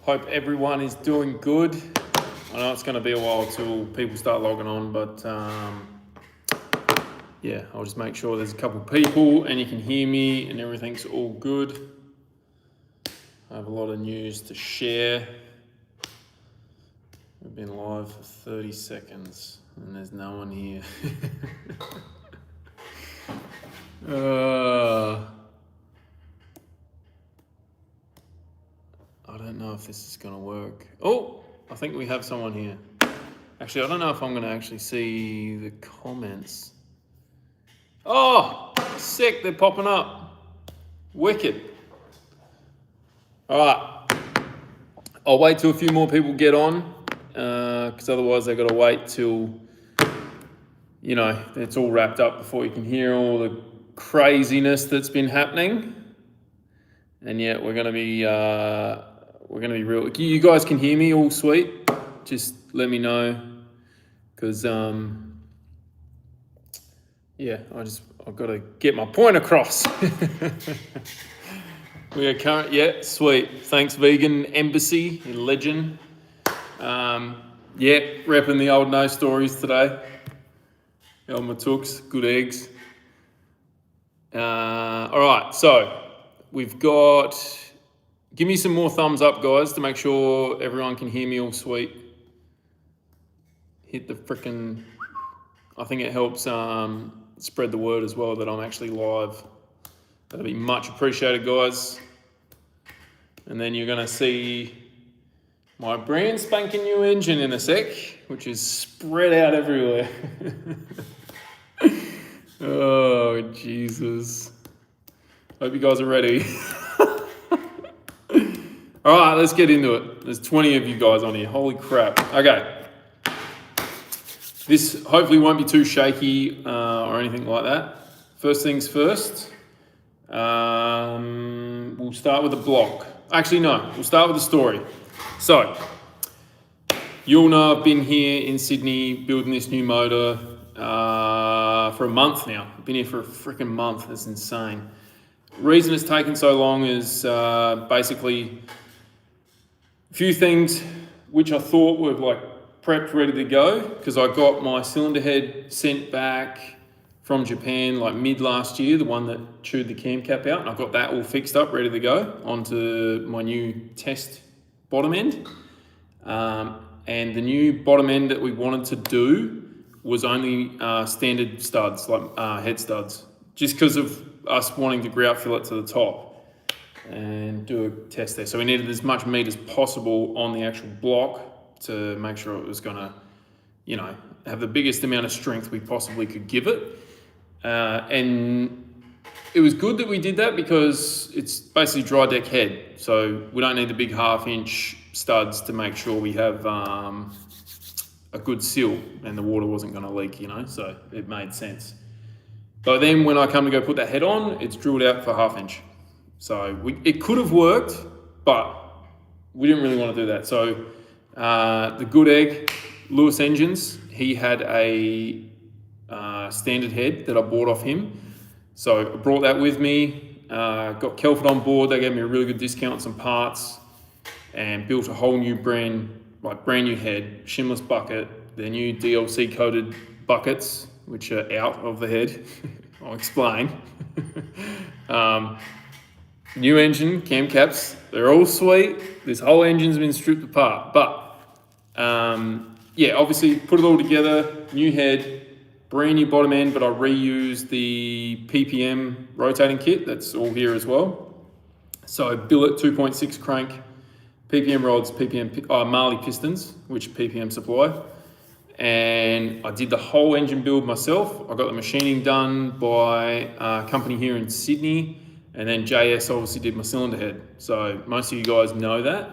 Hope everyone is doing good. I know it's going to be a while till people start logging on, but yeah, I'll just make sure there's a couple people and you can hear me and everything's all good. I have a lot of news to share. We've been live for 30 seconds and there's no one here. I don't know if this is going to work. Oh, I think we have someone here. Actually, I don't know if I'm going to actually see the comments. Oh, sick, they're popping up. Wicked. All right. I'll wait till a few more people get on, because otherwise they've got to wait till, you know, it's all wrapped up before you can hear all the craziness that's been happening. And yet we're going to be real. You guys can hear me all sweet. Just let me know, because yeah, I've got to get my point across. We are current, yeah, sweet. Thanks, Vegan Embassy in Legend. Yeah, repping the old no stories today. El Matooks, good eggs. All right, so we've got. Give me some more thumbs up, guys, to make sure everyone can hear me all sweet. Hit the frickin'. I think it helps spread the word as well that I'm actually live. That'll be much appreciated, guys. And then you're going to see my brand spanking new engine in a sec, which is spread out everywhere. Oh, Jesus. Hope you guys are ready. All right, let's get into it. There's 20 of you guys on here. Holy crap. Okay. This hopefully won't be too shaky or anything like that. First things first. We'll start with the block. Actually, no. We'll start with the story. So, you all know I've been here in Sydney building this new motor for a month now. I've been here for a freaking month. That's insane. The reason it's taken so long is basically a few things which I thought were like prepped, ready to go, because I got my cylinder head sent back from Japan like mid last year, the one that chewed the cam cap out, and I got that all fixed up, ready to go onto my new test bottom end. And the new bottom end that we wanted to do was only standard studs, like head studs, just because of us wanting to grout fill it to the top and do a test there. So we needed as much meat as possible on the actual block to make sure it was gonna, you know, have the biggest amount of strength we possibly could give it. And it was good that we did that because it's basically dry deck head. So we don't need the big 1/2 inch studs to make sure we have a good seal and the water wasn't gonna leak, you know, so it made sense. But then when I come to go put that head on, it's drilled out for 1/2 inch. So it could have worked, but we didn't really want to do that. So the Good Egg, Lewis Engines, he had a standard head that I bought off him. So I brought that with me, got Kelford on board. They gave me a really good discount on some parts and built a whole new brand new head, shimless bucket, their new DLC coated buckets, which are out of the head. I'll explain. New engine, cam caps, they're all sweet. This whole engine's been stripped apart. But yeah, obviously put it all together, new head, brand new bottom end, but I reused the PPM rotating kit. That's all here as well. So billet 2.6 crank, PPM rods, Marley pistons, which PPM supply. And I did the whole engine build myself. I got the machining done by a company here in Sydney, and then JS obviously did my cylinder head. So most of you guys know that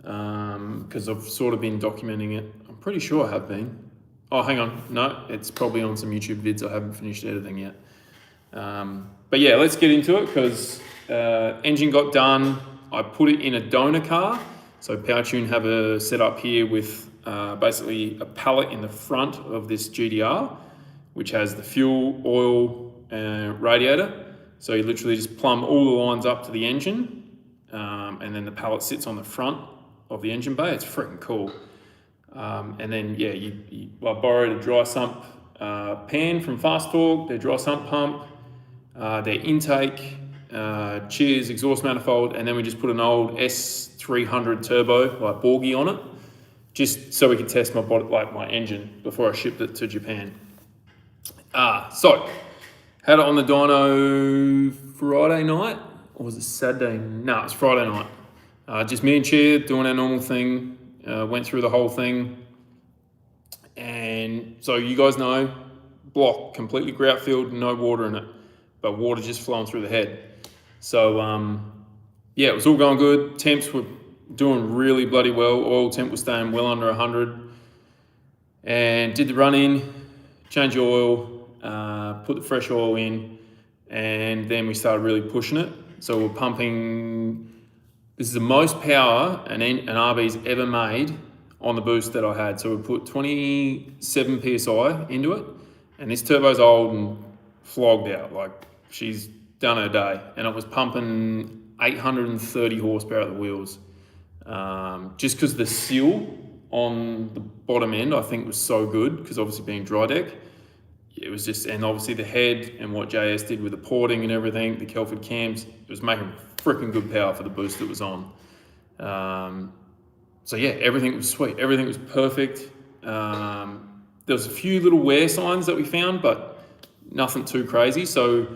because I've sort of been documenting it. I'm pretty sure I have been. Oh, hang on. No, it's probably on some YouTube vids I haven't finished editing yet. But yeah, let's get into it because engine got done. I put it in a donor car. So Powtune have a setup here with basically a pallet in the front of this GDR, which has the fuel, oil, radiator. So you literally just plumb all the lines up to the engine, and then the pallet sits on the front of the engine bay. It's freaking cool. And then yeah, I borrowed a dry sump pan from Fast Torque, their dry sump pump, their intake, cheers, exhaust manifold, and then we just put an old S300 turbo like Borgie on it, just so we could test my engine before I shipped it to Japan. So had it on the dyno Friday night, or was it Saturday? No, it was Friday night. Just me and Cheer doing our normal thing. Went through the whole thing, and so you guys know, block completely grout filled, no water in it, but water just flowing through the head. So yeah, it was all going good. Temps were doing really bloody well. Oil temp was staying well under 100, and did the run in, change the oil, put the fresh oil in, and then we started really pushing it. So we're pumping. This is the most power an RB's ever made on the boost that I had. So we put 27 PSI into it, and this turbo's old and flogged out. Like, she's done her day. And it was pumping 830 horsepower at the wheels. Just because the seal on the bottom end, I think, was so good, because obviously being dry deck, it was just, and obviously the head and what JS did with the porting and everything, the Kelford cams, it was making freaking good power for the boost that was on. So yeah, everything was sweet. Everything was perfect. There was a few little wear signs that we found, but nothing too crazy. So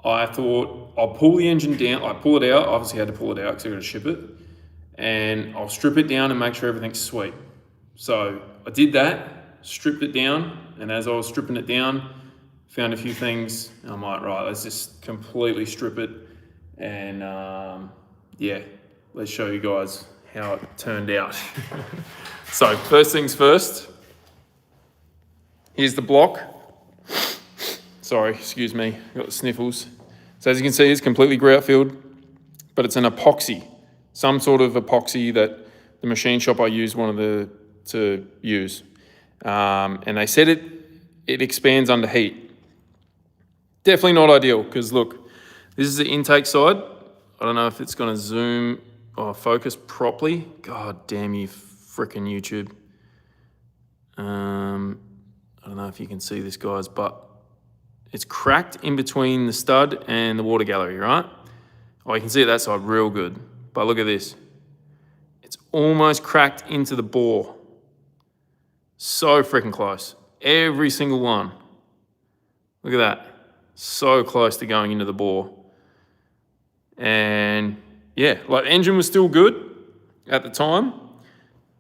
I thought I'll pull the engine down. I pull it out. Obviously had to pull it out because I got to ship it. And I'll strip it down and make sure everything's sweet. So I did that, stripped it down. And as I was stripping it down, found a few things. And I'm like, right, let's just completely strip it. And yeah, let's show you guys how it turned out. So first things first, here's the block. Sorry, excuse me, got the sniffles. So as you can see, it's completely grout filled, but it's an epoxy, some sort of epoxy that the machine shop I used wanted to use. And they said it expands under heat. Definitely not ideal, because look, this is the intake side. I don't know if it's going to zoom or focus properly. God damn you, frickin' YouTube. I don't know if you can see this, guys, but it's cracked in between the stud and the water gallery, right? Oh, you can see it that side real good. But look at this. It's almost cracked into the bore. So freaking close. Every single one. Look at that. So close to going into the bore. And yeah, like, engine was still good at the time.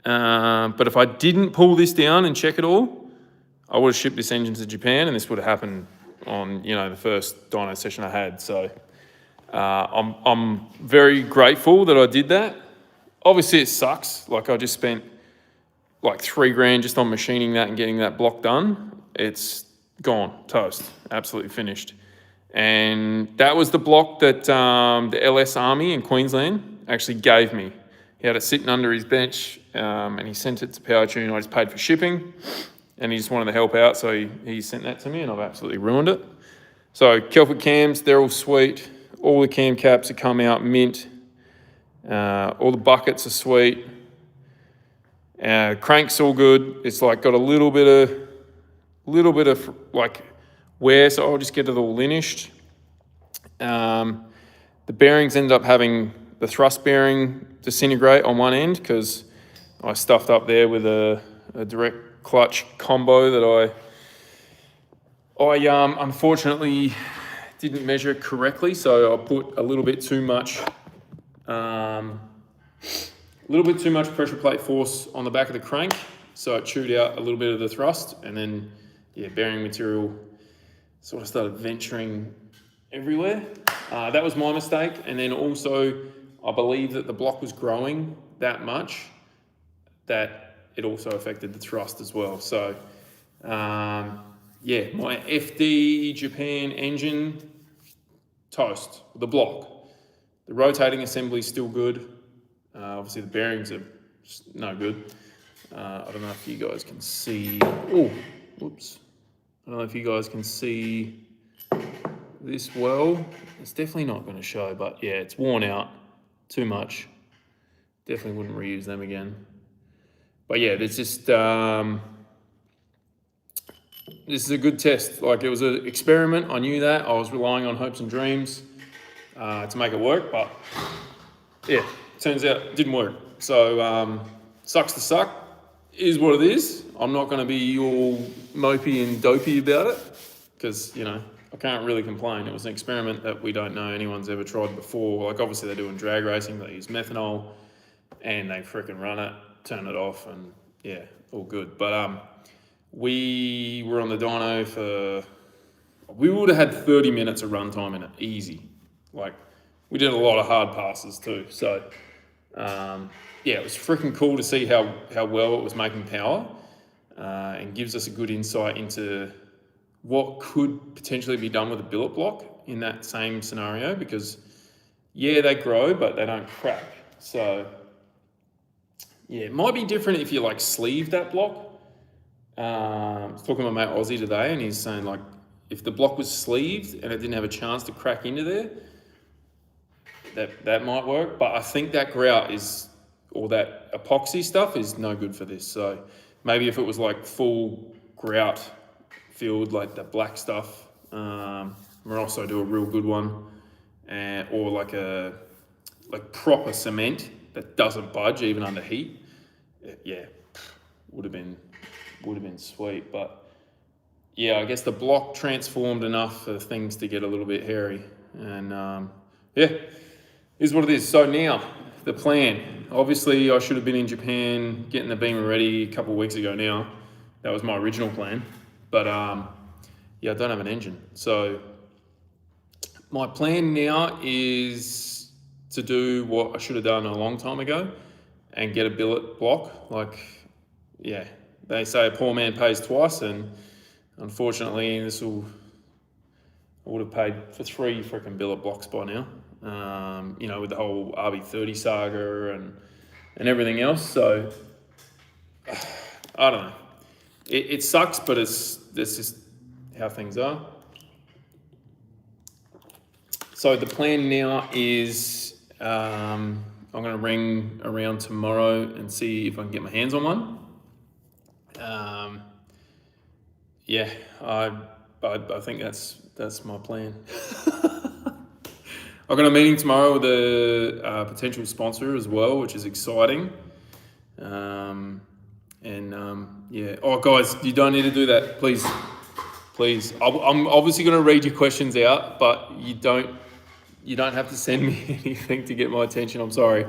But if I didn't pull this down and check it all, I would have shipped this engine to Japan, and this would have happened on, you know, the first dyno session I had. So I'm very grateful that I did that. Obviously it sucks. Like, I just spent like $3,000 just on machining that and getting that block done. It's gone, toast, absolutely finished. And that was the block that the LS Army in Queensland actually gave me. He had it sitting under his bench, and he sent it to PowerTune. I just paid for shipping, and he just wanted to help out, so he sent that to me, and I've absolutely ruined it. So Kelford cams, they're all sweet. All the cam caps have come out mint. All the buckets are sweet. Crank's all good. It's like got a little bit of like wear, so I'll just get it all linished. The bearings ended up having the thrust bearing disintegrate on one end, because I stuffed up there with a direct clutch combo that I unfortunately didn't measure correctly, so I put a little bit too much pressure plate force on the back of the crank, so it chewed out a little bit of the thrust, and then yeah, bearing material sort of started venturing everywhere. That was my mistake, and then also I believe that the block was growing that much that it also affected the thrust as well. So yeah, my FD Japan engine, toast, the block. The rotating assembly is still good. Obviously the bearings are no good. I don't know if you guys can see, oh, whoops. I don't know if you guys can see this well. It's definitely not going to show, but yeah, it's worn out too much. definitely wouldn't reuse them again. But yeah, there's just this is a good test. Like, it was an experiment. I knew that. I was relying on hopes and dreams to make it work, but yeah, turns out it didn't work. So sucks to suck. Is what it is. I'm not going to be all mopey and dopey about it because, you know, I can't really complain. It was an experiment that we don't know anyone's ever tried before. Like, obviously, they're doing drag racing. They use methanol and they freaking run it, turn it off, and yeah, all good. But we were on the dyno for, we would have had 30 minutes of runtime in it, easy. Like, we did a lot of hard passes too. So, yeah, it was freaking cool to see how well it was making power and gives us a good insight into what could potentially be done with a billet block in that same scenario, because, yeah, they grow, but they don't crack. So, yeah, it might be different if you, like, sleeve that block. I was talking to my mate Aussie today, and he's saying, like, if the block was sleeved and it didn't have a chance to crack into there, that might work. But I think that grout is, or that epoxy stuff is no good for this. So maybe if it was like full grout filled, like the black stuff, we'll also do a real good one, or like proper cement that doesn't budge even under heat. Yeah, would have been sweet. But yeah, I guess the block transformed enough for things to get a little bit hairy, and yeah, is what it is. So now the plan. Obviously, I should have been in Japan getting the beamer ready a couple of weeks ago now. That was my original plan. But yeah, I don't have an engine. So my plan now is to do what I should have done a long time ago and get a billet block. Like, yeah, they say a poor man pays twice, and unfortunately, I would have paid for 3 freaking billet blocks by now. You know, with the whole RB30 saga and everything else. So I don't know. It sucks, but that's just how things are. So the plan now is I'm going to ring around tomorrow and see if I can get my hands on one. Yeah, I think that's my plan. I've got a meeting tomorrow with a potential sponsor as well, which is exciting. Yeah. Oh, guys, you don't need to do that, please. I'm obviously going to read your questions out, but you don't have to send me anything to get my attention. I'm sorry.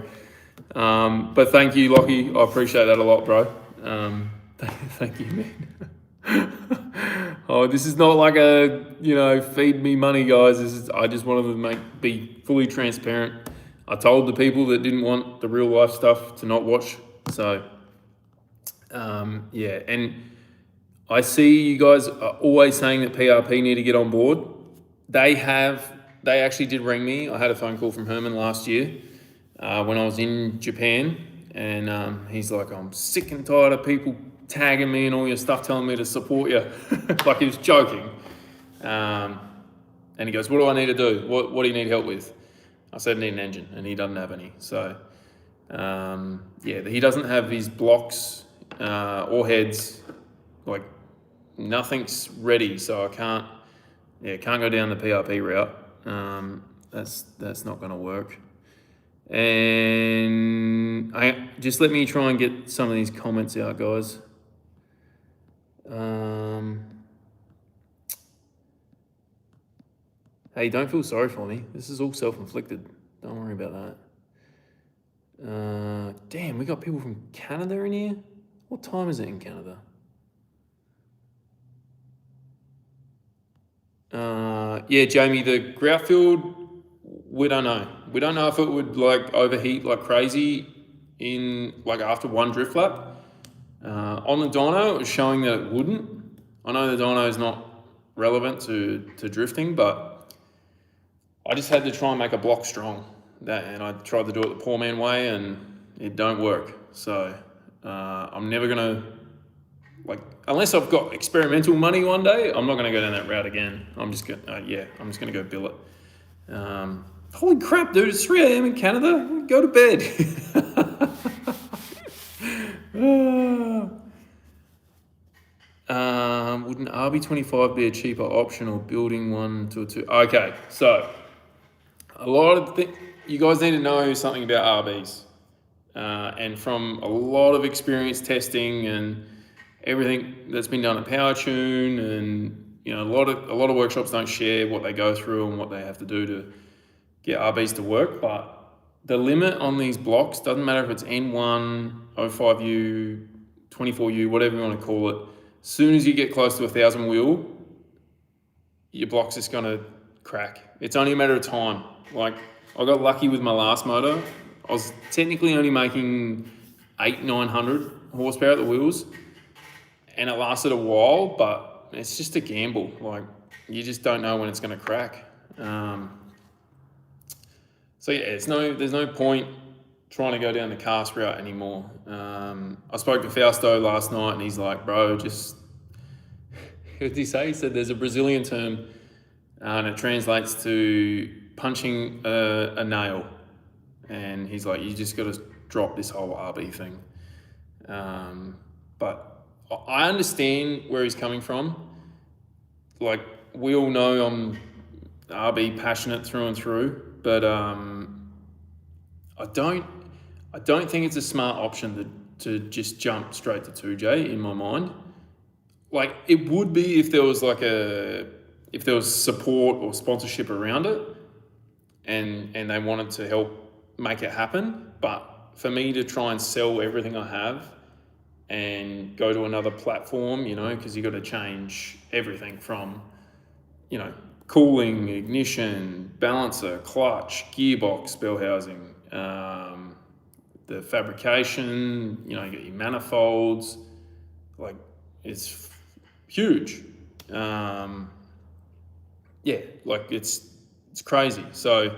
But thank you, Lockie. I appreciate that a lot, bro. Thank you, man. Oh, this is not like a, feed me money, guys. I just wanted to be fully transparent. I told the people that didn't want the real life stuff to not watch. So, yeah. And I see you guys are always saying that PRP need to get on board. They actually did ring me. I had a phone call from Herman last year when I was in Japan. And he's like, I'm sick and tired of people tagging me and all your stuff, telling me to support you. Like, he was joking. And he goes, what do I need to do? What do you need help with? I said, I need an engine, and he doesn't have any. So, yeah, he doesn't have his blocks or heads. Like, nothing's ready, so I can't go down the PRP route. That's not going to work. And just let me try and get some of these comments out, guys. Hey, don't feel sorry for me. This is all self-inflicted. Don't worry about that. Damn, we got people from Canada in here. What time is it in Canada? Yeah, Jamie, the grout field, we don't know. We don't know if it would overheat like crazy in after one drift lap. On the dyno, it was showing that it wouldn't. I know the dyno is not relevant to drifting, but I just had to try and make a block strong. And I tried to do it the poor man way, and it don't work. So I'm never gonna unless I've got experimental money one day, I'm not gonna go down that route again. I'm just gonna go billet. Holy crap, dude! It's 3 a.m. in Canada. Go to bed. Would an RB25 be a cheaper option or building one to a two? Okay, so a lot of you guys need to know something about RBs. And from a lot of experience testing and everything that's been done at Power Tune, and a lot of workshops don't share what they go through and what they have to do to get RBs to work. But the limit on these blocks doesn't matter if it's N1, 05U, 24U, whatever you want to call it. As soon as you get close to 1,000 wheel, your block's just gonna crack. It's only a matter of time. Like, I got lucky with my last motor. I was technically only making 900 horsepower at the wheels, and it lasted a while, but it's just a gamble. Like, you just don't know when it's going to crack. So yeah, there's no point trying to go down the cast route anymore. I spoke to Fausto last night, and he's like, bro, just, what did he say? He said there's a Brazilian term, and it translates to punching a nail. And he's like, you just got to drop this whole RB thing. But I understand where he's coming from. Like, we all know I'm RB passionate through and through, but I don't think it's a smart option to just jump straight to 2J in my mind. Like, it would be if there was support or sponsorship around it, and they wanted to help make it happen. But for me to try and sell everything I have and go to another platform, because you got to change everything from, cooling, ignition, balancer, clutch, gearbox, bell housing, the fabrication, you get your manifolds, like, it's huge. It's crazy. So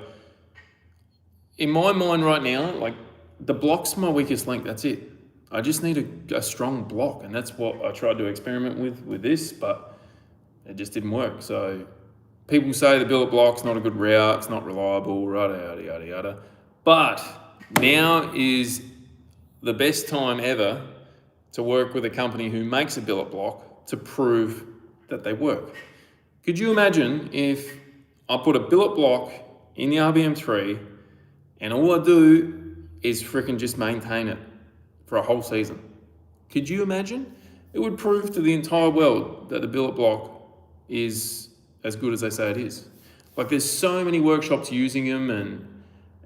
in my mind right now, like, the block's my weakest link. That's it. I just need a strong block, and that's what I tried to experiment with this, but it just didn't work. So people say the billet block's not a good route, it's not reliable, yada, yada, yada. But now is the best time ever to work with a company who makes a billet block to prove that they work. Could you imagine if I put a billet block in the RBM3 and all I do is freaking just maintain it for a whole season? Could you imagine? It would prove to the entire world that the billet block is as good as they say it is. Like, there's so many workshops using them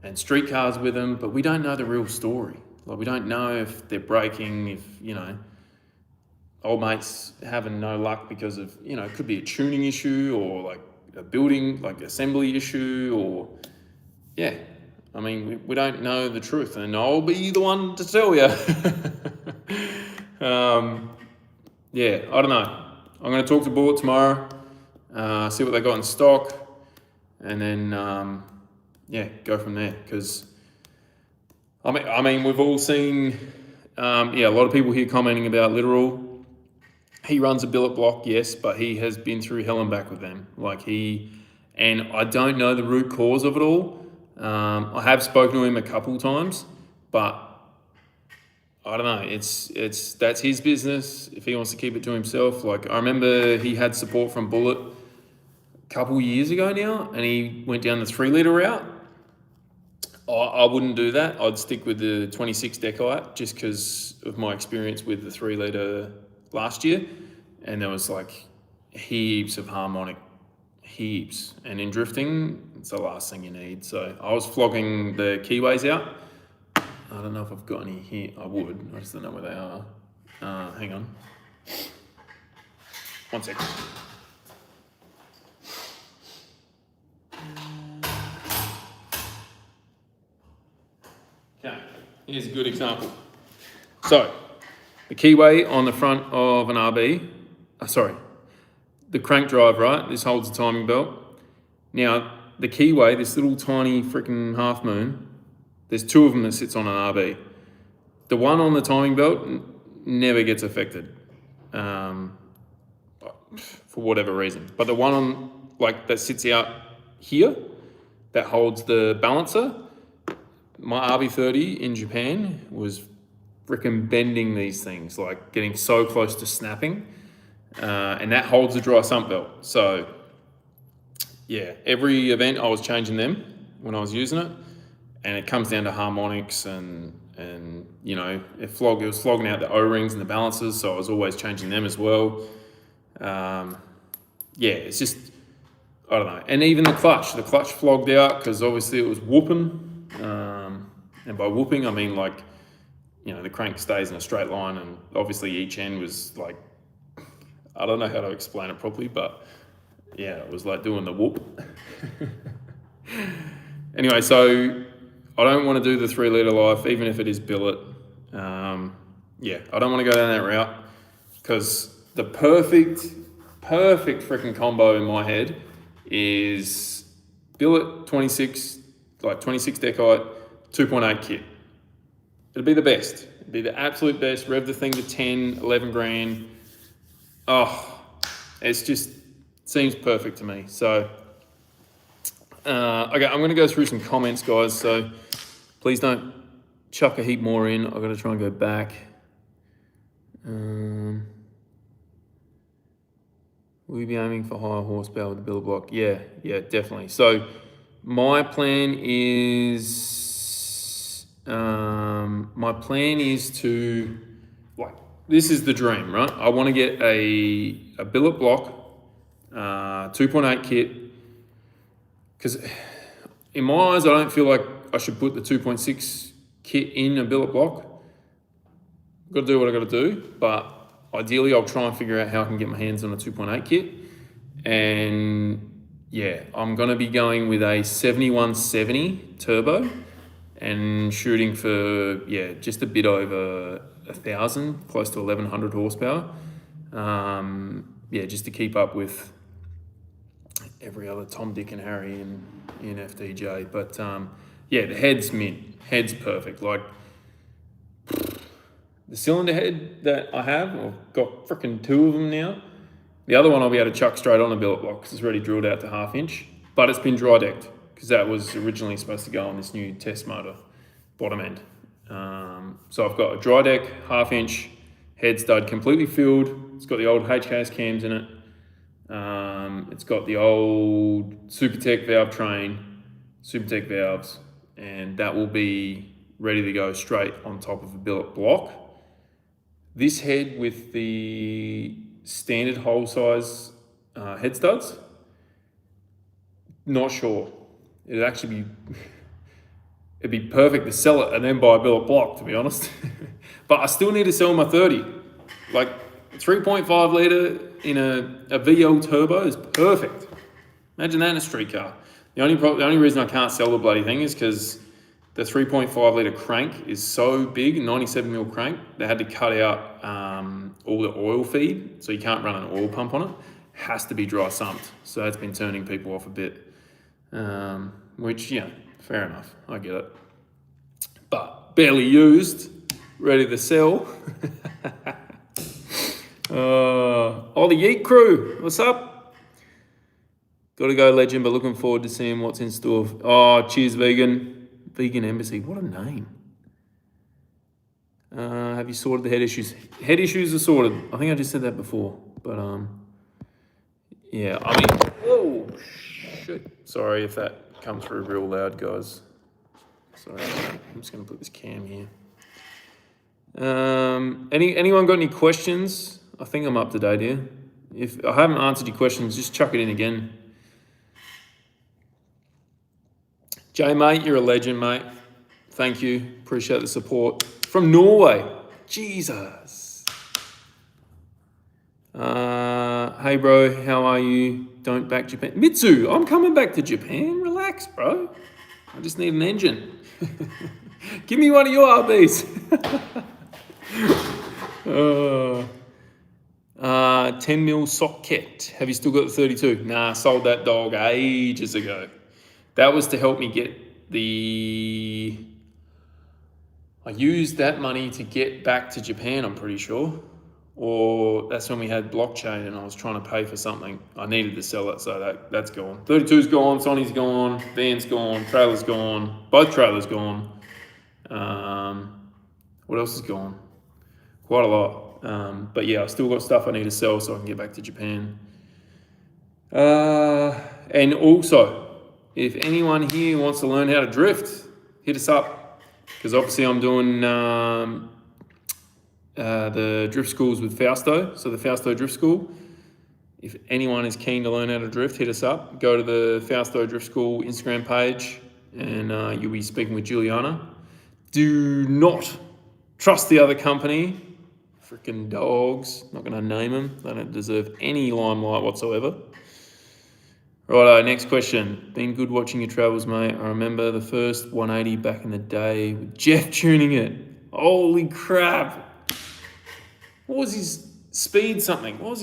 and street cars with them, but we don't know the real story. Like, we don't know if they're breaking, if, old mates having no luck because of, it could be a tuning issue or like a building, like assembly issue, or, yeah. I mean, we don't know the truth, and I'll be the one to tell you. Yeah, I don't know. I'm going to talk to Bullet tomorrow, see what they got in stock, and then, go from there. Because, I mean, we've all seen, a lot of people here commenting about Literal. He runs a billet block, yes, but he has been through hell and back with them. And I don't know the root cause of it all. I have spoken to him a couple times, but I don't know. That's his business. If he wants to keep it to himself, like, I remember he had support from Bullet a couple years ago now, and he went down the 3-litre route. I wouldn't do that. I'd stick with the 26 Decite just because of my experience with the 3-litre last year, and there was like heaps of harmonic, heaps, and in drifting, it's the last thing you need. So I was flogging the keyways out. I don't know if I've got any here. I would. I just don't know where they are. Hang on. 1 second. Okay, here's a good example. So, the keyway on the front of an RB, the crank drive, right? This holds the timing belt. Now, the keyway, this little tiny freaking half moon, there's 2 of them that sits on an RB. The one on the timing belt never gets affected, for whatever reason. But the one on, that sits out here, that holds the balancer, my RB30 in Japan was freaking bending these things, like getting so close to snapping. and that holds the dry sump belt. So yeah, every event I was changing them when I was using it, and it comes down to harmonics and you know, it was flogging out the O-rings and the balances, so I was always changing them as well. Yeah, it's just, I don't know. And even the clutch flogged out because obviously it was whooping. And by whooping, I mean like, you know, the crank stays in a straight line, and obviously each end was like, I don't know how to explain it properly, but yeah, it was like doing the whoop. Anyway, so I don't want to do the 3 litre life, even if it is billet. Yeah, I don't want to go down that route because the perfect freaking combo in my head is billet 26 decite, 2.8 kit. It'll be the best. It'll be the absolute best. Rev the thing to 10, 11 grand. Oh, it's just seems perfect to me. So, okay, I'm going to go through some comments, guys. So please don't chuck a heap more in. I've got to try and go back. Will you be aiming for higher horsepower with the billet block? Yeah, definitely. So my plan is to, like, this is the dream, right? I want to get a billet block, 2.8 kit, because in my eyes, I don't feel like I should put the 2.6 kit in a billet block. I've got to do what I got to do, but ideally I'll try and figure out how I can get my hands on a 2.8 kit. And yeah, I'm going to be going with a 7170 turbo and shooting for, yeah, just a bit over 1,000, close to 1,100 horsepower. Yeah, just to keep up with every other Tom, Dick and Harry in FDJ. But yeah, the head's mint. Head's perfect. Like, the cylinder head that I have, I've got freaking 2 of them now. The other one I'll be able to chuck straight on a billet block because it's already drilled out to 1/2 inch. But it's been dry decked because that was originally supposed to go on this new test motor bottom end. So I've got a dry deck, 1/2 inch head stud, completely filled. It's got the old HKS cams in it. It's got the old Supertech valve train, Supertech valves, and that will be ready to go straight on top of a billet block. This head with the standard hole size head studs, not sure. It'd be perfect to sell it and then buy a billet block, to be honest. But I still need to sell my 30. Like, 3.5 litre in a VL turbo is perfect. Imagine that in a street car. The only reason I can't sell the bloody thing is because the 3.5 litre crank is so big, 97mm crank, they had to cut out all the oil feed, so you can't run an oil pump on it. Has to be dry sumped, so that's been turning people off a bit. Which, yeah, fair enough, I get it. But barely used, ready to sell. Oh, the Yeet crew, what's up? Got to go, legend, but looking forward to seeing what's in store. Oh, cheers, vegan. Vegan Embassy, what a name. Have you sorted the head issues? Head issues are sorted. I think I just said that before, but yeah, I mean, whoa, shit. Sorry if that comes through real loud, guys. Sorry, I'm just gonna put this cam here. Anyone got any questions? I think I'm up to date here. If I haven't answered your questions, just chuck it in again. Jay, mate, you're a legend, mate. Thank you. Appreciate the support. From Norway. Jesus. Hey, bro, how are you? Don't back Japan. Mitsu, I'm coming back to Japan. Relax, bro. I just need an engine. Give me one of your RBs. 10mm socket. Have you still got the 32? Nah, sold that dog ages ago. That was to help me get I used that money to get back to Japan, I'm pretty sure. Or that's when we had blockchain and I was trying to pay for something. I needed to sell it, so that's gone. 32's gone, Sonny's gone, van's gone, trailer's gone, both trailers gone. What else is gone? Quite a lot. But yeah, I've still got stuff I need to sell so I can get back to Japan. And also, if anyone here wants to learn how to drift, hit us up. Because obviously I'm doing the drift schools with Fausto, so the Fausto Drift School. If anyone is keen to learn how to drift, hit us up. Go to the Fausto Drift School Instagram page and you'll be speaking with Juliana. Do not trust the other company. Freaking dogs. Not going to name them. They don't deserve any limelight whatsoever. Righto, next question. Been good watching your travels, mate. I remember the first 180 back in the day with Jeff tuning it. Holy crap. What was his speed something? What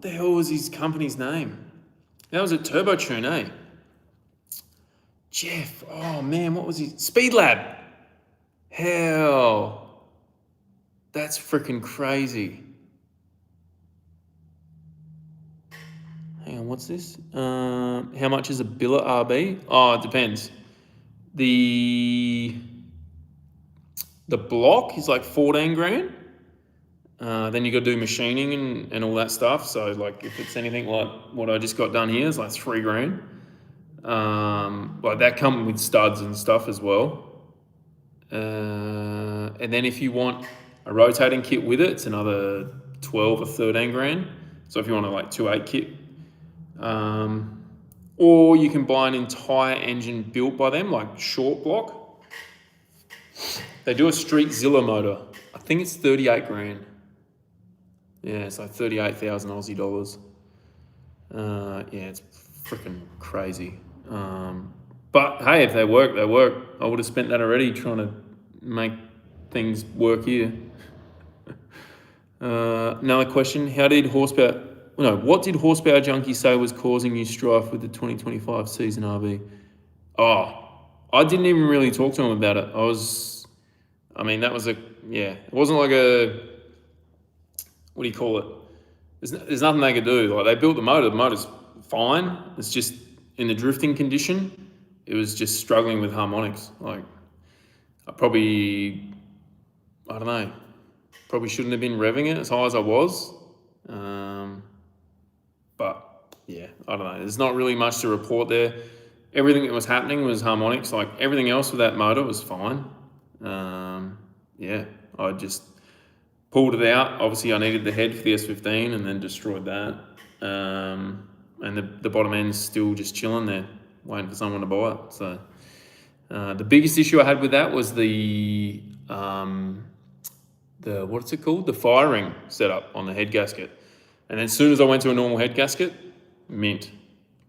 the hell was his company's name? That was at Turbo Tune, eh? Jeff, oh man, what was his? Speed Lab. Hell. That's freaking crazy. Hang on, what's this? How much is a billet RB? Oh, it depends. The block is like 14 grand. Then you got to do machining and all that stuff. So like if it's anything like what I just got done here, it's like 3 grand. Like that comes with studs and stuff as well. And then if you want a rotating kit with it, it's another 12 or 13 grand. So if you want a like 2.8 kit. Or you can buy an entire engine built by them, like short block. They do a Street Zilla motor. I think it's 38 grand. Yeah, it's like 38,000 Aussie dollars. Yeah, it's freaking crazy. But hey, if they work, they work. I would have spent that already trying to make things work here. Another question: what did Horsepower Junkie say was causing you strife with the 2025 season RB? Oh, I didn't even really talk to him about it. It wasn't like a, what do you call it? There's nothing they could do. Like they built the motor's fine. It's just in the drifting condition, it was just struggling with harmonics. Like probably shouldn't have been revving it as high as I was. But yeah, I don't know. There's not really much to report there. Everything that was happening was harmonics. Like everything else with that motor was fine. I just pulled it out. Obviously, I needed the head for the S15 and then destroyed that. And the bottom end's still just chilling there, waiting for someone to buy it. So the biggest issue I had with that was the what's it called? The firing setup on the head gasket. And then as soon as I went to a normal head gasket, mint.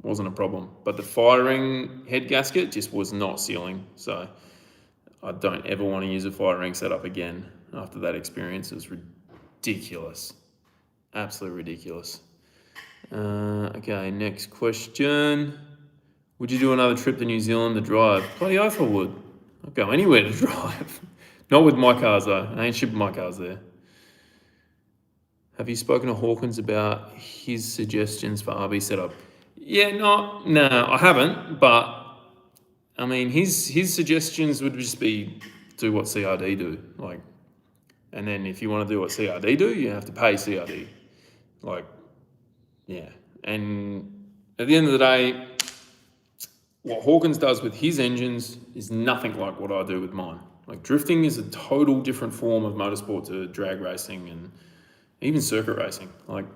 Wasn't a problem. But the firing head gasket just was not sealing. So I don't ever want to use a firing setup again after that experience. It was ridiculous. Absolutely ridiculous. Okay, next question. Would you do another trip to New Zealand to drive? Bloody oath I would. I'd go anywhere to drive. Not with my cars though. I ain't shipping my cars there. Have you spoken to Hawkins about his suggestions for RB setup? Yeah, no, I haven't. But I mean, his suggestions would just be do what CRD do, like, and then if you want to do what CRD do, you have to pay CRD, like, yeah. And at the end of the day, what Hawkins does with his engines is nothing like what I do with mine. Like drifting is a total different form of motorsport to drag racing and even circuit racing. Like,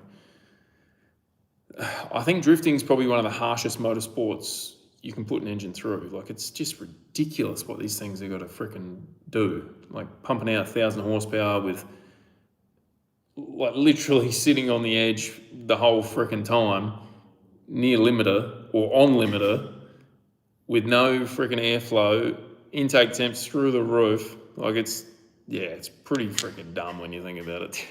I think drifting is probably one of the harshest motorsports you can put an engine through. Like, it's just ridiculous what these things have got to freaking do. Like, pumping out 1,000 horsepower with, like, literally sitting on the edge the whole freaking time, near limiter or on limiter, with no freaking airflow, intake temps through the roof. Like, it's pretty freaking dumb when you think about it.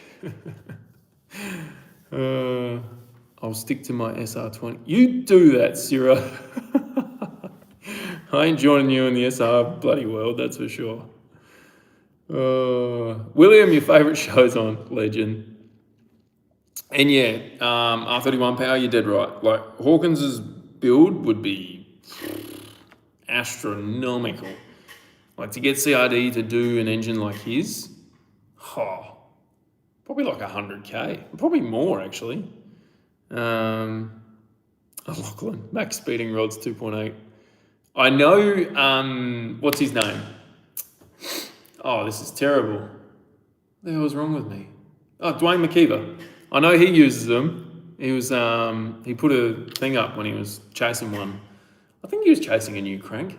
I'll stick to my SR20. You do that, Syrah. I ain't joining you in the SR bloody world, that's for sure. William, your favourite show's on, legend. And yeah, R31 power, you're dead right. Like, Hawkins's build would be astronomical. Like, to get CRD to do an engine like his, Oh, probably like 100K, probably more actually. Lachlan, max speeding rods 2.8. I know, what's his name? Oh, this is terrible. What the hell was wrong with me? Oh, Dwayne McKeever. I know he uses them. He was, he put a thing up when he was chasing one. I think he was chasing a new crank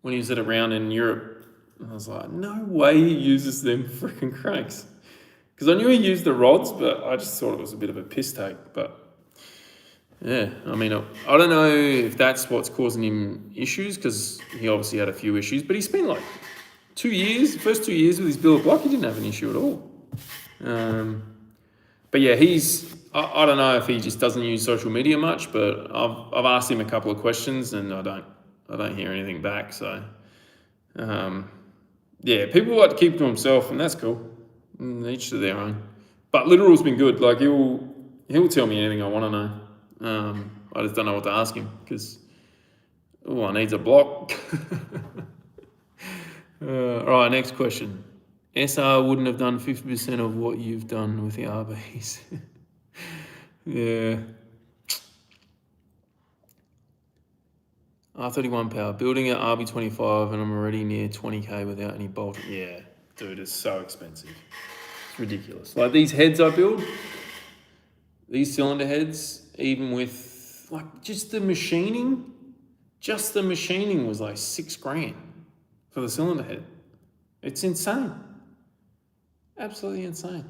when he was at a round in Europe. And I was like, no way he uses them freaking cranks. Because I knew he used the rods, but I just thought it was a bit of a piss take. But yeah, I mean, I don't know if that's what's causing him issues, because he obviously had a few issues, but he spent like 2 years, the first 2 years with his billet block, he didn't have an issue at all. But yeah, I don't know if he just doesn't use social media much, but I've asked him a couple of questions and I don't hear anything back. So yeah, people like to keep to himself, and that's cool. Each to their own. But Literal's been good. Like he'll tell me anything I want to know. I just don't know what to ask him because I need a block. All right, next question. SR wouldn't have done 50% of what you've done with the RBs. Yeah. R31 power, building at RB25 and I'm already near 20K without any bolt. Yeah, dude, it's so expensive. It's ridiculous. Like these heads I build, these cylinder heads, even with like just the machining was like $6,000 for the cylinder head. It's insane. Absolutely insane.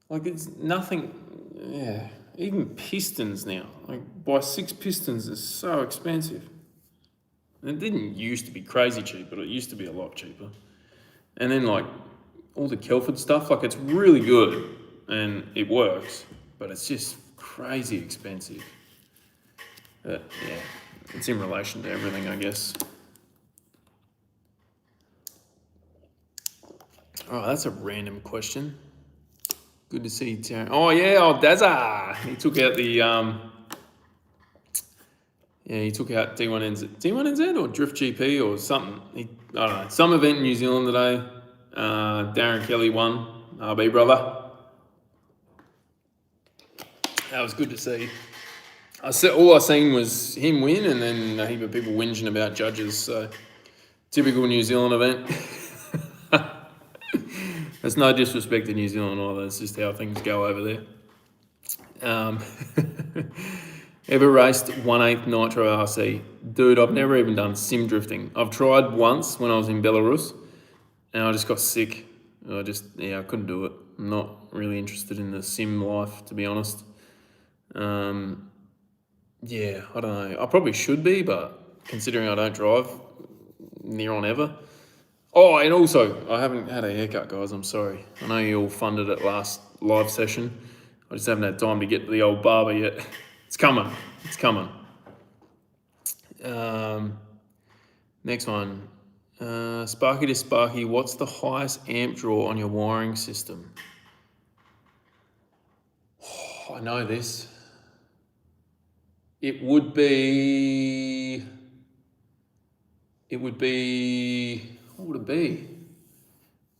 Like it's nothing, yeah. Even pistons now, like buy 6 pistons is so expensive. It didn't used to be crazy cheap, but it used to be a lot cheaper. And then like all the Kelford stuff, like it's really good and it works, but it's just crazy expensive. But yeah, it's in relation to everything, I guess. Oh, that's a random question. Good to see you, Taryn. Oh yeah, Dazza. He took out the he took out D1NZ or Drift GP or something. I don't know, some event in New Zealand today. Darren Kelly won, RB brother. That was good to see. All I seen was him win, and then a heap of people whinging about judges. So typical New Zealand event. There's no disrespect to New Zealand either. It's just how things go over there. Ever raced 1/8 Nitro RC? Dude, I've never even done sim drifting. I've tried once when I was in Belarus and I just got sick. I couldn't do it. I'm not really interested in the sim life, to be honest. I don't know. I probably should be, but considering I don't drive near on ever. Oh, and also, I haven't had a haircut, guys. I'm sorry. I know you all funded it last live session. I just haven't had time to get to the old barber yet. It's coming. It's coming. Next one. Sparky to Sparky, what's the highest amp draw on your wiring system? Oh, I know this. It would be, what would it be?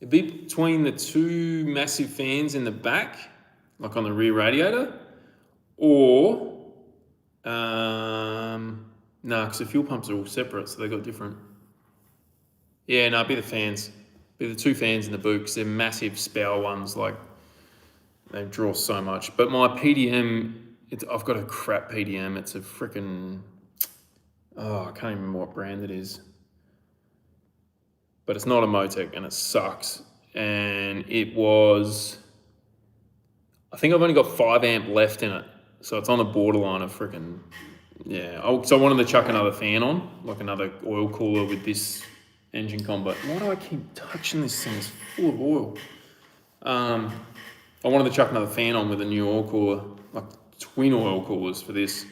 It'd be between the 2 massive fans in the back, like on the rear radiator, or, no, because the fuel pumps are all separate, so they got different. Yeah, no, it'd be the fans. It'd be the 2 fans in the boot, because they're massive spout ones, like, they draw so much. But my PDM, I've got a crap PDM. It's a freaking, I can't even remember what brand it is. But it's not a Motec and it sucks. And it was, I think I've only got 5 amp left in it. So it's on the borderline of freaking, so I wanted to chuck another fan on, like another oil cooler with this engine combo. Why do I keep touching this thing? It's full of oil. I wanted to chuck another fan on with a new oil cooler, like twin oil coolers for this.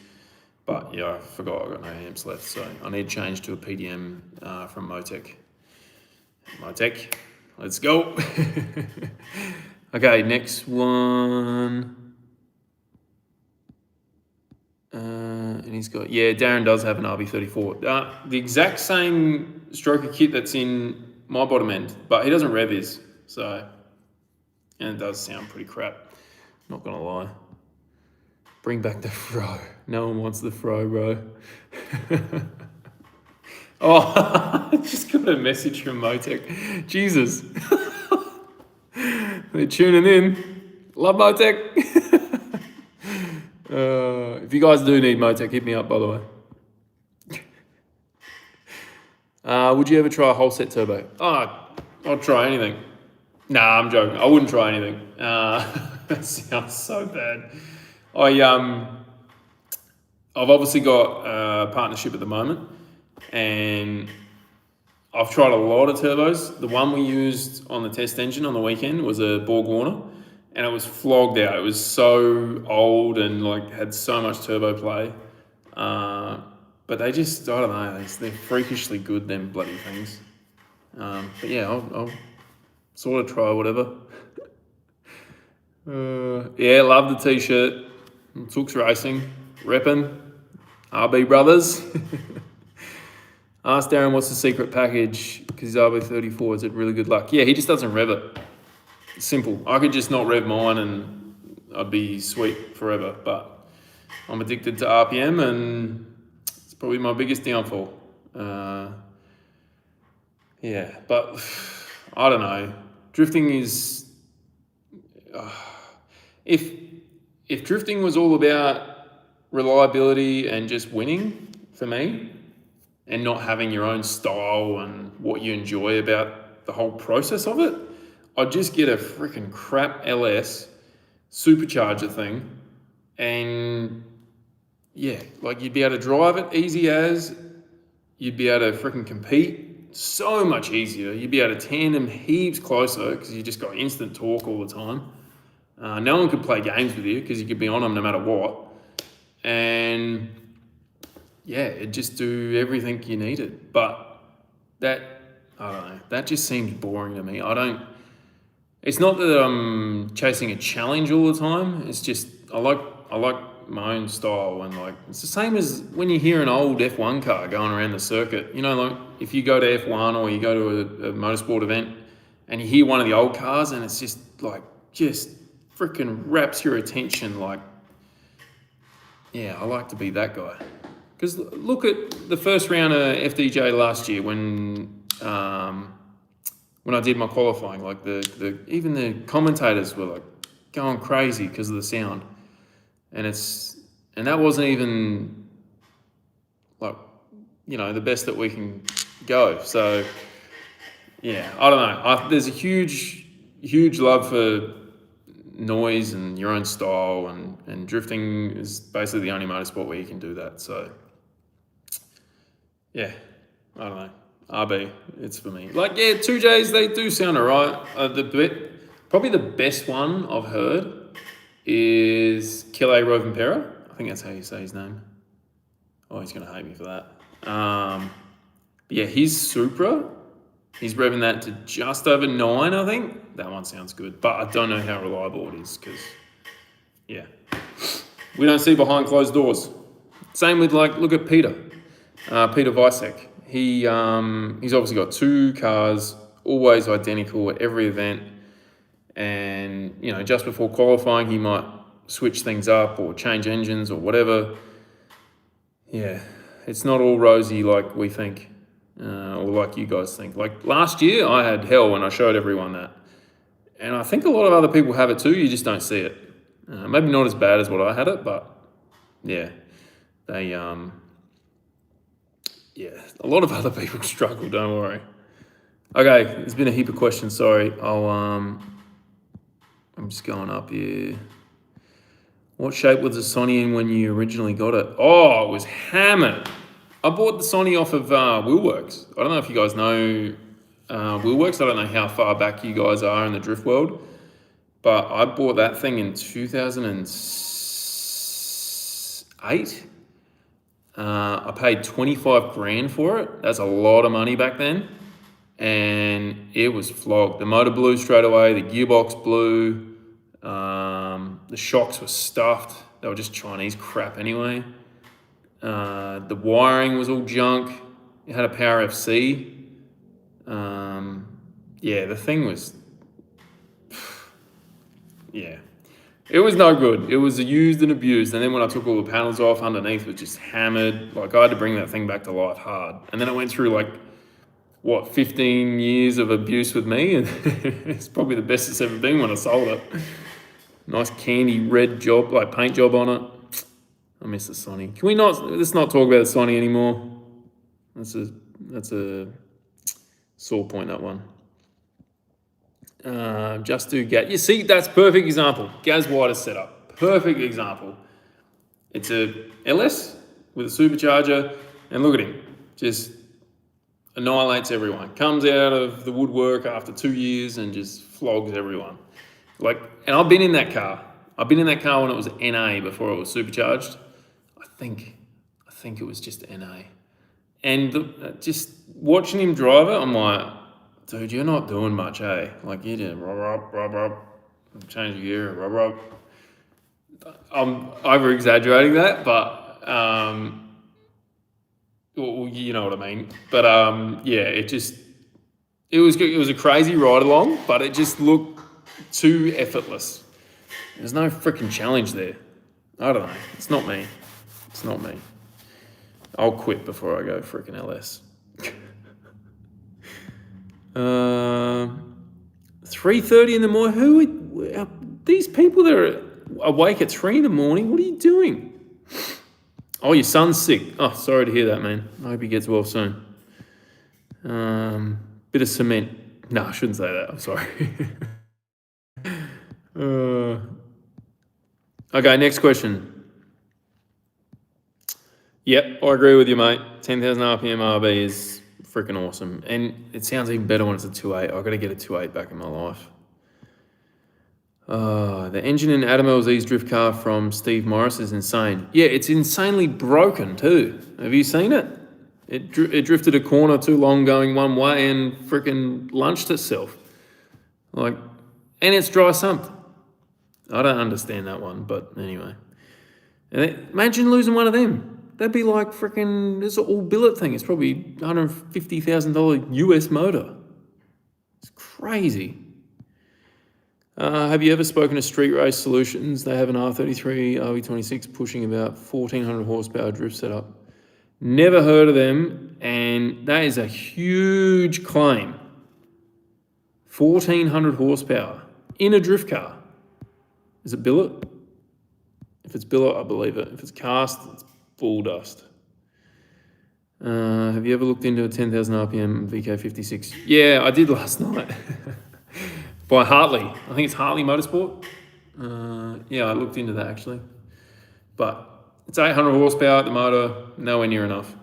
But yeah, I forgot I got no amps left. So I need to change to a PDM from Motec. Motec, let's go. Okay, next one. And he's got, Darren does have an RB34. The exact same stroker kit that's in my bottom end, but he doesn't rev his. So And it does sound pretty crap, not gonna lie. Bring back the fro. No one wants the fro, bro. Oh, I just got a message from Motec. Jesus. They're tuning in. Love Motec. If you guys do need Motec, hit me up, by the way. Would you ever try a whole set turbo? Oh, I'll try anything. Nah, I'm joking. I wouldn't try anything. That sounds so bad. I've obviously got a partnership at the moment, and I've tried a lot of turbos. The one we used on the test engine on the weekend was a Borg Warner, and it was flogged out. It was so old and like had so much turbo play. But they just, I don't know, they're freakishly good, them bloody things. But yeah, I'll sort of try whatever. Yeah, love the t-shirt. Tooks Racing, reppin', RB Brothers. Ask Darren what's the secret package, because his RB34 is at really good luck. Yeah, he just doesn't rev it. Simple. I could just not rev mine and I'd be sweet forever, but I'm addicted to RPM and it's probably my biggest downfall. Yeah, but I don't know. Drifting is... If drifting was all about reliability and just winning for me, and not having your own style and what you enjoy about the whole process of it, I'd just get a freaking crap LS supercharger thing, and yeah, like you'd be able to drive it easy as, you'd be able to freaking compete so much easier, you'd be able to tandem heaps closer because you just got instant torque all the time. No one could play games with you because you could be on them no matter what. And yeah, it'd just do everything you needed. But that, I don't know, that just seems boring to me. It's not that I'm chasing a challenge all the time. It's just, I like my own style, and like, it's the same as when you hear an old F1 car going around the circuit. You know, like if you go to F1 or you go to a motorsport event and you hear one of the old cars and it's just freaking wraps your attention. Like, yeah, I like to be that guy. Because look at the first round of FDJ last year when I did my qualifying. Like even the commentators were like going crazy because of the sound, and that wasn't even like, you know, the best that we can go. So yeah, I don't know. There's a huge love for noise and your own style, and drifting is basically the only motorsport where you can do that. So yeah, I don't know. RB, it's for me. Like, yeah, 2Js, they do sound alright. Probably the best one I've heard is Kille Rovanperä. I think that's how you say his name. Oh, he's going to hate me for that. But yeah, his Supra, he's revving that to just over 9, I think. That one sounds good. But I don't know how reliable it is because, yeah, we don't see behind closed doors. Same with, like, look at Peter Vicek. He's obviously got 2 cars, always identical at every event. And, you know, just before qualifying, he might switch things up or change engines or whatever. Yeah, it's not all rosy like we think, or like you guys think. Like last year, I had hell when I showed everyone that. And I think a lot of other people have it too, you just don't see it. Maybe not as bad as what I had it, but yeah, a lot of other people struggle, don't worry. Okay, there's been a heap of questions, sorry. I'm just going up here. What shape was the Sonny in when you originally got it? Oh, it was hammered. I bought the Sonny off of Wheelworks. I don't know if you guys know Wheelworks. I don't know how far back you guys are in the drift world, but I bought that thing in 2008. I paid 25 grand for it. That's a lot of money back then. And it was flogged. The motor blew straight away. The gearbox blew. The shocks were stuffed. They were just Chinese crap anyway. The wiring was all junk. It had a Power FC. Yeah, the thing was... yeah. It was no good. It was used and abused. And then when I took all the panels off, underneath was just hammered. Like, I had to bring that thing back to life hard. And then it went through, like, 15 years of abuse with me, and it's probably the best it's ever been when I sold it. Nice candy red job, like paint job on it. I miss the Sonny. Can we let's not talk about the Sonny anymore. That's a sore point, that one. Just do Gaz. You see, that's perfect example. Gaz White is set up. Perfect example. It's a LS with a supercharger, and look at him. Just annihilates everyone. Comes out of the woodwork after 2 years and just flogs everyone. And I've been in that car. I've been in that car when it was NA before it was supercharged. I think it was just NA. And just watching him drive it, I'm like, dude, you're not doing much, eh? Like, you just rub, change the gear, rub. I'm over exaggerating that, but well, you know what I mean. But yeah, it was a crazy ride along, but it just looked too effortless. There's no freaking challenge there. I don't know. It's not me. I'll quit before I go freaking LS. 3:30 in the morning. Who are these people that are awake at 3 in the morning? What are you doing? Oh, your son's sick. Oh, sorry to hear that, man. I hope he gets well soon. Bit of cement. No, I shouldn't say that. I'm sorry. Okay, next question. Yep, I agree with you, mate. 10,000 RPM RB is freaking awesome. And it sounds even better when it's a 2.8. I've got to get a 2.8 back in my life. The engine in Adam LZ's drift car from Steve Morris is insane. Yeah, it's insanely broken too. Have you seen it? It drifted a corner too long going one way and freaking lunched itself. And it's dry sumped. I don't understand that one, but anyway. Imagine losing one of them. That'd be like freaking, it's an all billet thing. It's probably $150,000 US motor. It's crazy. Have you ever spoken to Street Race Solutions? They have an R33 RV26 pushing about 1,400 horsepower drift setup. Never heard of them, and that is a huge claim. 1,400 horsepower in a drift car. Is it billet? If it's billet, I believe it. If it's cast, it's bull dust. Have you ever looked into a 10,000 RPM VK56? Yeah, I did last night. By Hartley. I think it's Hartley Motorsport. Yeah, I looked into that actually. But it's 800 horsepower at the motor, nowhere near enough.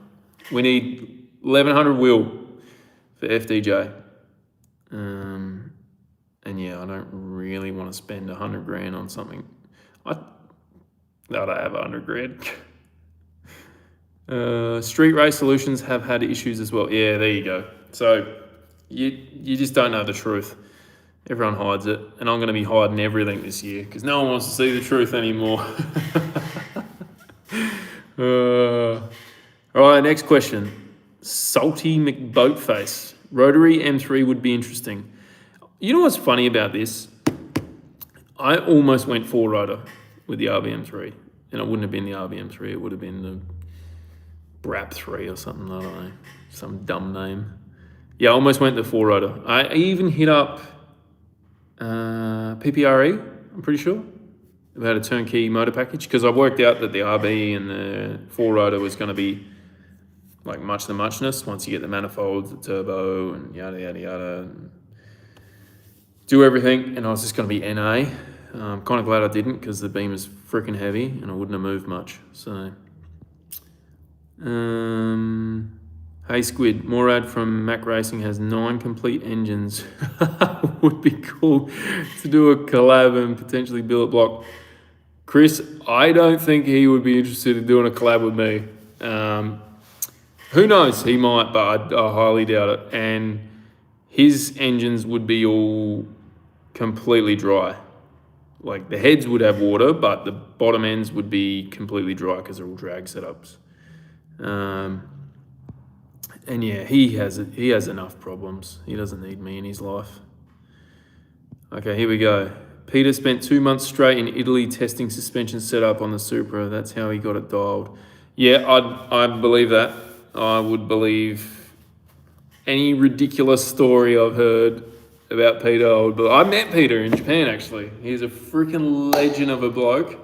We need 1,100 wheel for FDJ. And yeah, I don't really want to spend 100 grand on something. I don't have 100 grand. Street Race Solutions have had issues as well. Yeah, there you go. So you just don't know the truth. Everyone hides it, and I'm going to be hiding everything this year because no one wants to see the truth anymore. All right, next question. Salty McBoatface. Rotary M3 would be interesting. You know what's funny about this? I almost went 4-rotor with the RBM3, and it wouldn't have been the RBM3. It would have been the BRAP3 or something. I don't know, some dumb name. Yeah, I almost went the 4-rotor. I even hit up PPRE, I'm pretty sure, about a turnkey motor package because I worked out that the RB and the 4-rotor was going to be like much the muchness once you get the manifolds, the turbo, and yada yada yada, and do everything. And I was just going to be NA. I'm kind of glad I didn't because the beam is freaking heavy and I wouldn't have moved much. So, hey Squid, Morad from Mac Racing has 9 complete engines. Would be cool to do a collab and potentially billet block. Chris, I don't think he would be interested in doing a collab with me. Who knows? He might, but I highly doubt it. And his engines would be all completely dry. Like the heads would have water, but the bottom ends would be completely dry because they're all drag setups. And yeah, he has enough problems. He doesn't need me in his life. Okay, here we go. Peter spent 2 months straight in Italy testing suspension setup on the Supra. That's how he got it dialed. Yeah, I believe that. I would believe any ridiculous story I've heard about Peter. I met Peter in Japan, actually. He's a freaking legend of a bloke.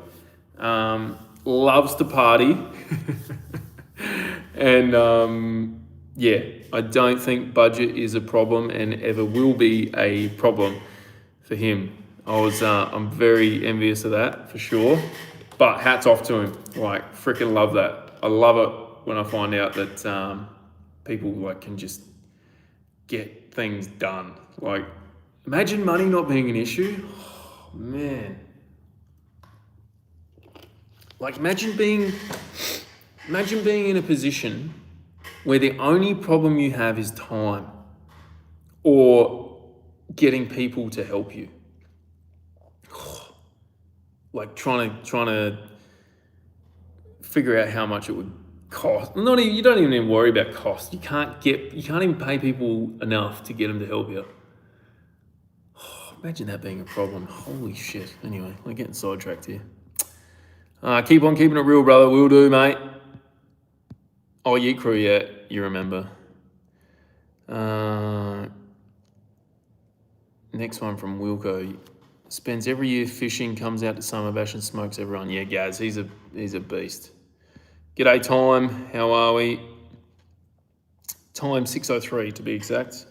Loves to party. And yeah, I don't think budget is a problem and ever will be a problem for him. I'm very envious of that for sure. But hats off to him. Like, freaking love that. I love it when I find out that people like can just get things done. Like, imagine money not being an issue. Oh, man. Like, imagine being in a position where the only problem you have is time or getting people to help you. Like trying to figure out how much it would cost. You don't even worry about cost. You can't even pay people enough to get them to help you. Imagine that being a problem. Holy shit. Anyway, we're getting sidetracked here. Keep on keeping it real, brother. Will do, mate. Oh, Yeet Crew, yeah, you remember. Next one from Wilco. Spends every year fishing, comes out to Summer Bash and smokes everyone. Yeah, Gaz, he's a beast. G'day, Time. How are we? Time 6:03 to be exact.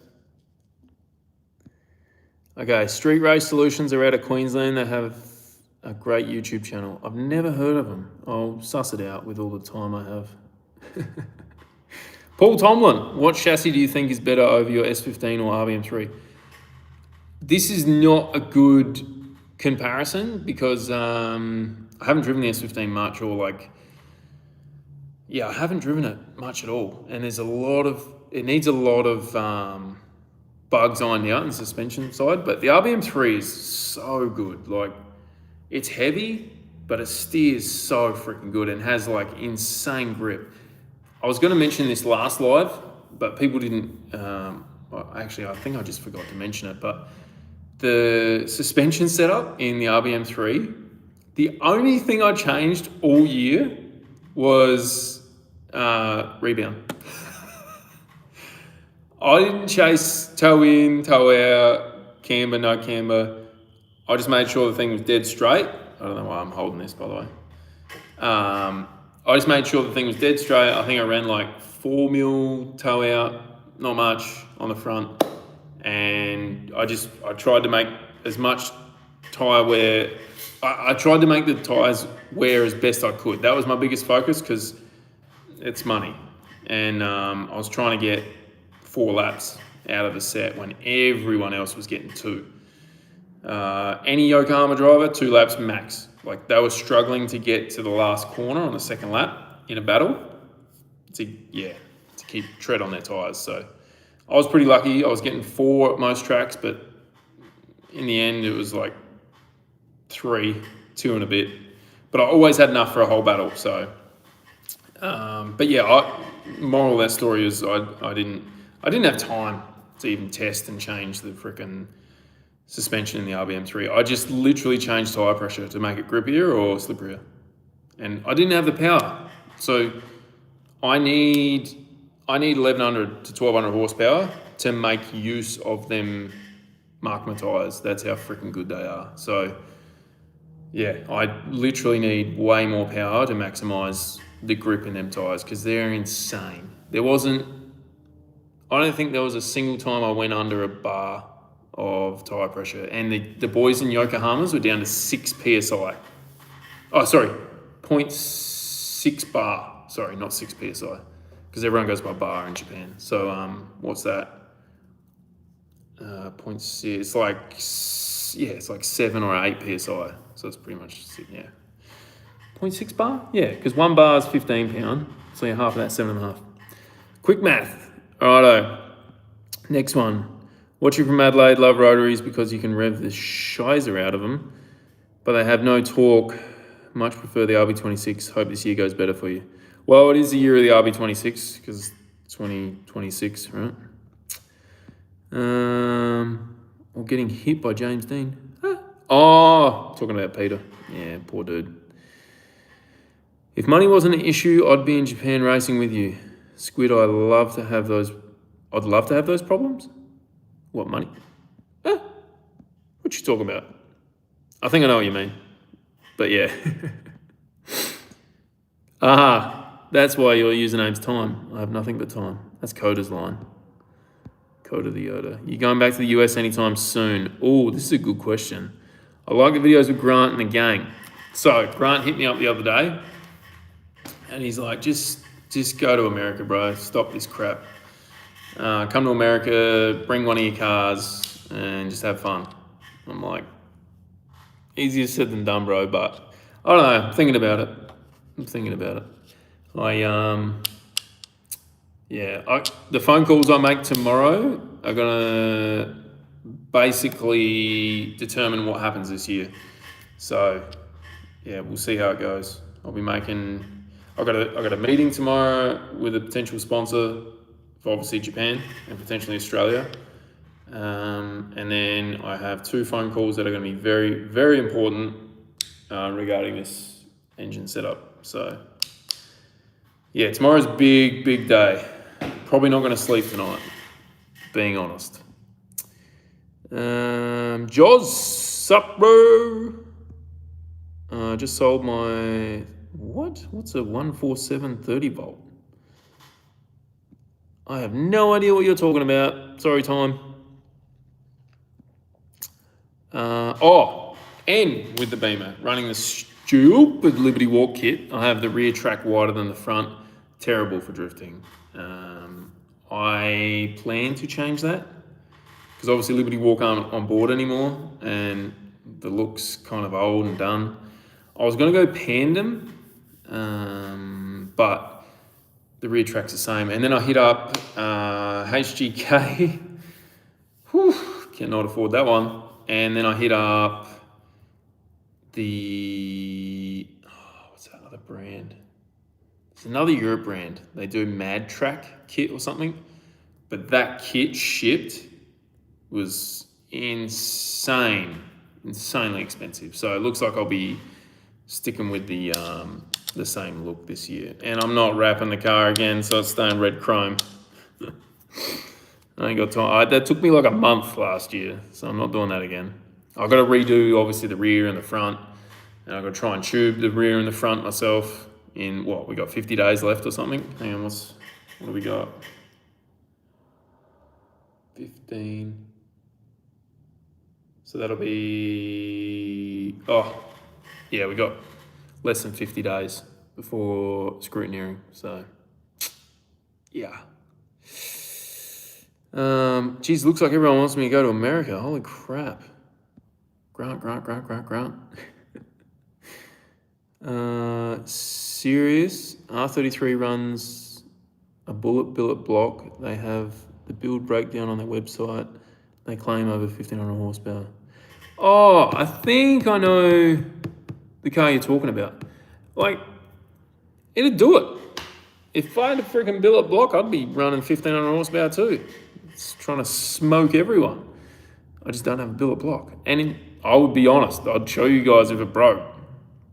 Okay, Street Race Solutions are out of Queensland. They have a great YouTube channel. I've never heard of them. I'll suss it out with all the time I have. Paul Tomlin, what chassis do you think is better over your S15 or RBM3? This is not a good comparison because I haven't driven the S15 much I haven't driven it much at all. And it needs a lot of bugs ironed out in the suspension side, but the RBM3 is so good. Like, it's heavy, but it steers so freaking good and has like insane grip. I was going to mention this last live, but people didn't, actually I think I just forgot to mention it, but the suspension setup in the RBM3, the only thing I changed all year was rebound. I didn't chase toe in, toe out, camber, no camber. I just made sure the thing was dead straight. I don't know why I'm holding this, by the way. I just made sure the thing was dead straight. I think I ran like 4 mil toe out, not much on the front. And I tried to make as much tyre wear. I tried to make the tyres wear as best I could. That was my biggest focus because it's money. And I was trying to get 4 laps out of the set when everyone else was getting 2. Any Yokohama driver, 2 laps max. Like, they were struggling to get to the last corner on the second lap in a battle to keep tread on their tyres. So I was pretty lucky. I was getting 4 at most tracks, but in the end it was like 3, 2 and a bit. But I always had enough for a whole battle. So, but yeah, moral of that story is I didn't have time to even test and change the frickin' suspension in the RBM3. I just literally changed tyre pressure to make it grippier or slipperier. And I didn't have the power. So I need 1100 to 1200 horsepower to make use of them Markman tyres. That's how freaking good they are. So yeah, I literally need way more power to maximise the grip in them tyres because they're insane. I don't think there was a single time I went under a bar of tyre pressure. And the boys in Yokohamas were down to 6 PSI. Oh, sorry, 0.6 bar. Sorry, not 6 PSI. Because everyone goes by bar in Japan. So what's that? 0.6, it's like 7 or 8 PSI. So it's pretty much, 0.6 bar? Yeah, because 1 bar is 15 pound. So you're half of that, 7.5. Quick math. Alrighto. Next one. Watching from Adelaide, love rotaries because you can rev the shizer out of them, but they have no torque. Much prefer the RB26. Hope this year goes better for you. Well, it is the year of the RB26 because it's 2026, right? Or getting hit by James Dean. Oh, talking about Peter. Yeah, poor dude. If money wasn't an issue, I'd be in Japan racing with you. Squid, I'd love to have those problems. What, money? Huh? What you talking about? I think I know what you mean. But yeah. That's why your username's time. I have nothing but time. That's Coda's line. Coda the Yoda. You going back to the US anytime soon? Oh, this is a good question. I like the videos with Grant and the gang. So Grant hit me up the other day and he's like, just go to America, bro. Stop this crap. Come to America, bring one of your cars and just have fun. I'm like, easier said than done, bro, but I don't know. I'm thinking about it. The phone calls I make tomorrow are gonna basically determine what happens this year. So yeah, we'll see how it goes. I've got a meeting tomorrow with a potential sponsor for obviously Japan and potentially Australia. And then I have 2 phone calls that are going to be very, very important regarding this engine setup. So yeah, tomorrow's a big, big day. Probably not going to sleep tonight, being honest. Jaws, sup bro? I just sold my, what's a 147 30 volt? I have no idea what you're talking about. Sorry, time. And with the Beamer, running the stupid Liberty Walk kit, I have the rear track wider than the front. Terrible for drifting. I plan to change that because obviously Liberty Walk aren't on board anymore and the look's kind of old and done. I was going to go Pandem, but the rear track's the same. And then I hit up HGK. Whew, cannot afford that one. And then I hit up what's that other brand? It's another Europe brand. They do Mad Track kit or something. But that kit shipped was insanely expensive. So it looks like I'll be sticking with the same look this year. And I'm not wrapping the car again, so it's staying red chrome. I ain't got time. That took me like a month last year, so I'm not doing that again. I've got to redo, obviously, the rear and the front. And I've got to try and tube the rear and the front myself in, we got 50 days left or something. Hang on, what do we got? 15. So that'll be, we got less than 50 days before scrutineering. So, yeah. Geez, looks like everyone wants me to go to America. Holy crap. Grant. Serious. R33 runs a bullet billet block. They have the build breakdown on their website. They claim over 1,500 horsepower. Oh, I think I know the car you're talking about. Like, it'd do it. If I had a freaking billet block, I'd be running 1,500 horsepower too. It's trying to smoke everyone. I just don't have a billet block. And I would be honest, I'd show you guys if it broke.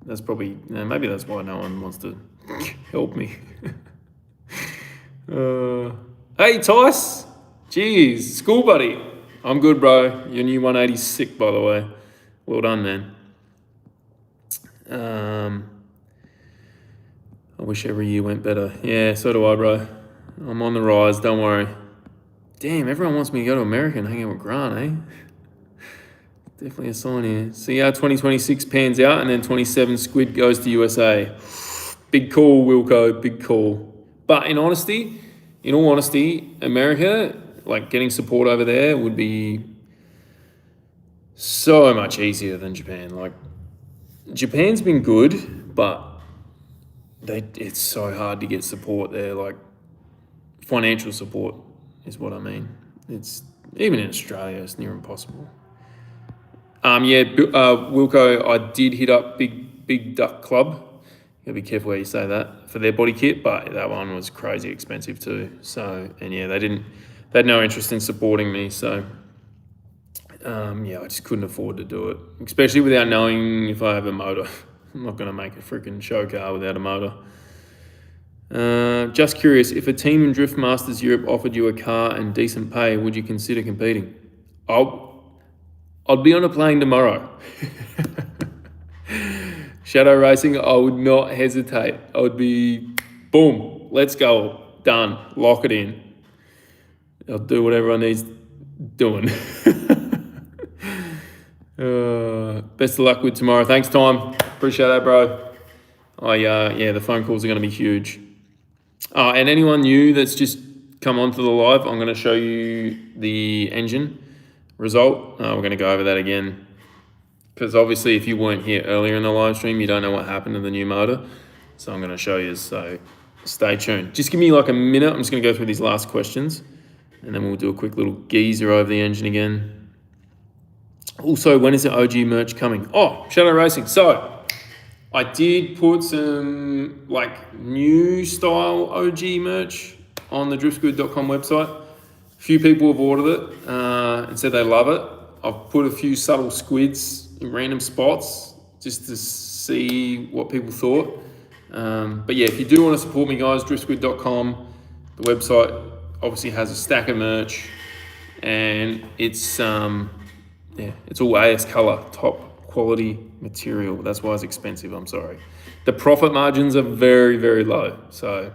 That's probably, maybe that's why no one wants to help me. Hey, Tice. Jeez, school buddy. I'm good, bro. Your new 180's sick, by the way. Well done, man. I wish every year went better. Yeah, so do I, bro. I'm on the rise, don't worry. Damn, everyone wants me to go to America and hang out with Grant, eh? Definitely a sign here. See how 2026 pans out and then 27 Squid goes to USA. Big call, Wilco, big call. But in all honesty, America, like getting support over there would be so much easier than Japan. Like, Japan's been good, but it's so hard to get support there. Like, financial support is what I mean. It's even in Australia, it's near impossible. Wilco, I did hit up Big Duck Club. You gotta be careful how you say that for their body kit, but that one was crazy expensive too. So, and yeah, they had no interest in supporting me. So, I just couldn't afford to do it, especially without knowing if I have a motor. I'm not going to make a freaking show car without a motor. Just curious, if a team in Drift Masters Europe offered you a car and decent pay, would you consider competing? I'd be on a plane tomorrow. Shadow racing, I would not hesitate. I would be, boom, let's go, done, lock it in. I'll do whatever I need doing. Best of luck with tomorrow. Thanks, Tom. Appreciate that, bro. The phone calls are going to be huge. And anyone new that's just come onto the live, I'm going to show you the engine result. We're going to go over that again, because obviously if you weren't here earlier in the live stream, you don't know what happened to the new motor. So I'm going to show you, so stay tuned. Just give me like a minute. I'm just going to go through these last questions, and then we'll do a quick little geezer over the engine again. Also, when is the OG merch coming? Oh, Shadow Racing. So I did put some like new style OG merch on the driftsquid.com website. A few people have ordered it and said they love it. I've put a few subtle squids in random spots just to see what people thought. But yeah, if you do want to support me, guys, driftsquid.com, the website obviously has a stack of merch, and it's all AS color, top quality material. That's why it's expensive. I'm sorry. The profit margins are very, very low. So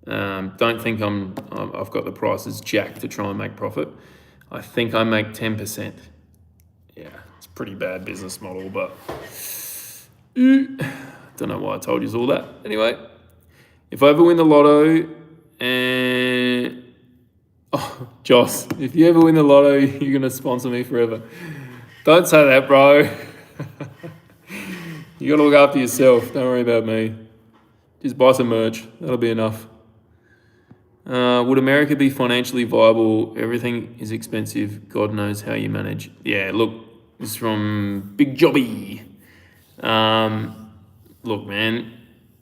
don't think I've got the prices jacked to try and make profit. I think I make 10%. Yeah, it's a pretty bad business model, but don't know why I told you all that. Anyway, if I ever win the lotto and Joss, if you ever win the lotto, you're gonna sponsor me forever. Don't say that, bro. You gotta look after yourself. Don't worry about me. Just buy some merch. That'll be enough. Would America be financially viable? Everything is expensive. God knows how you manage. Yeah, look, this is from Big Jobby. Look, man,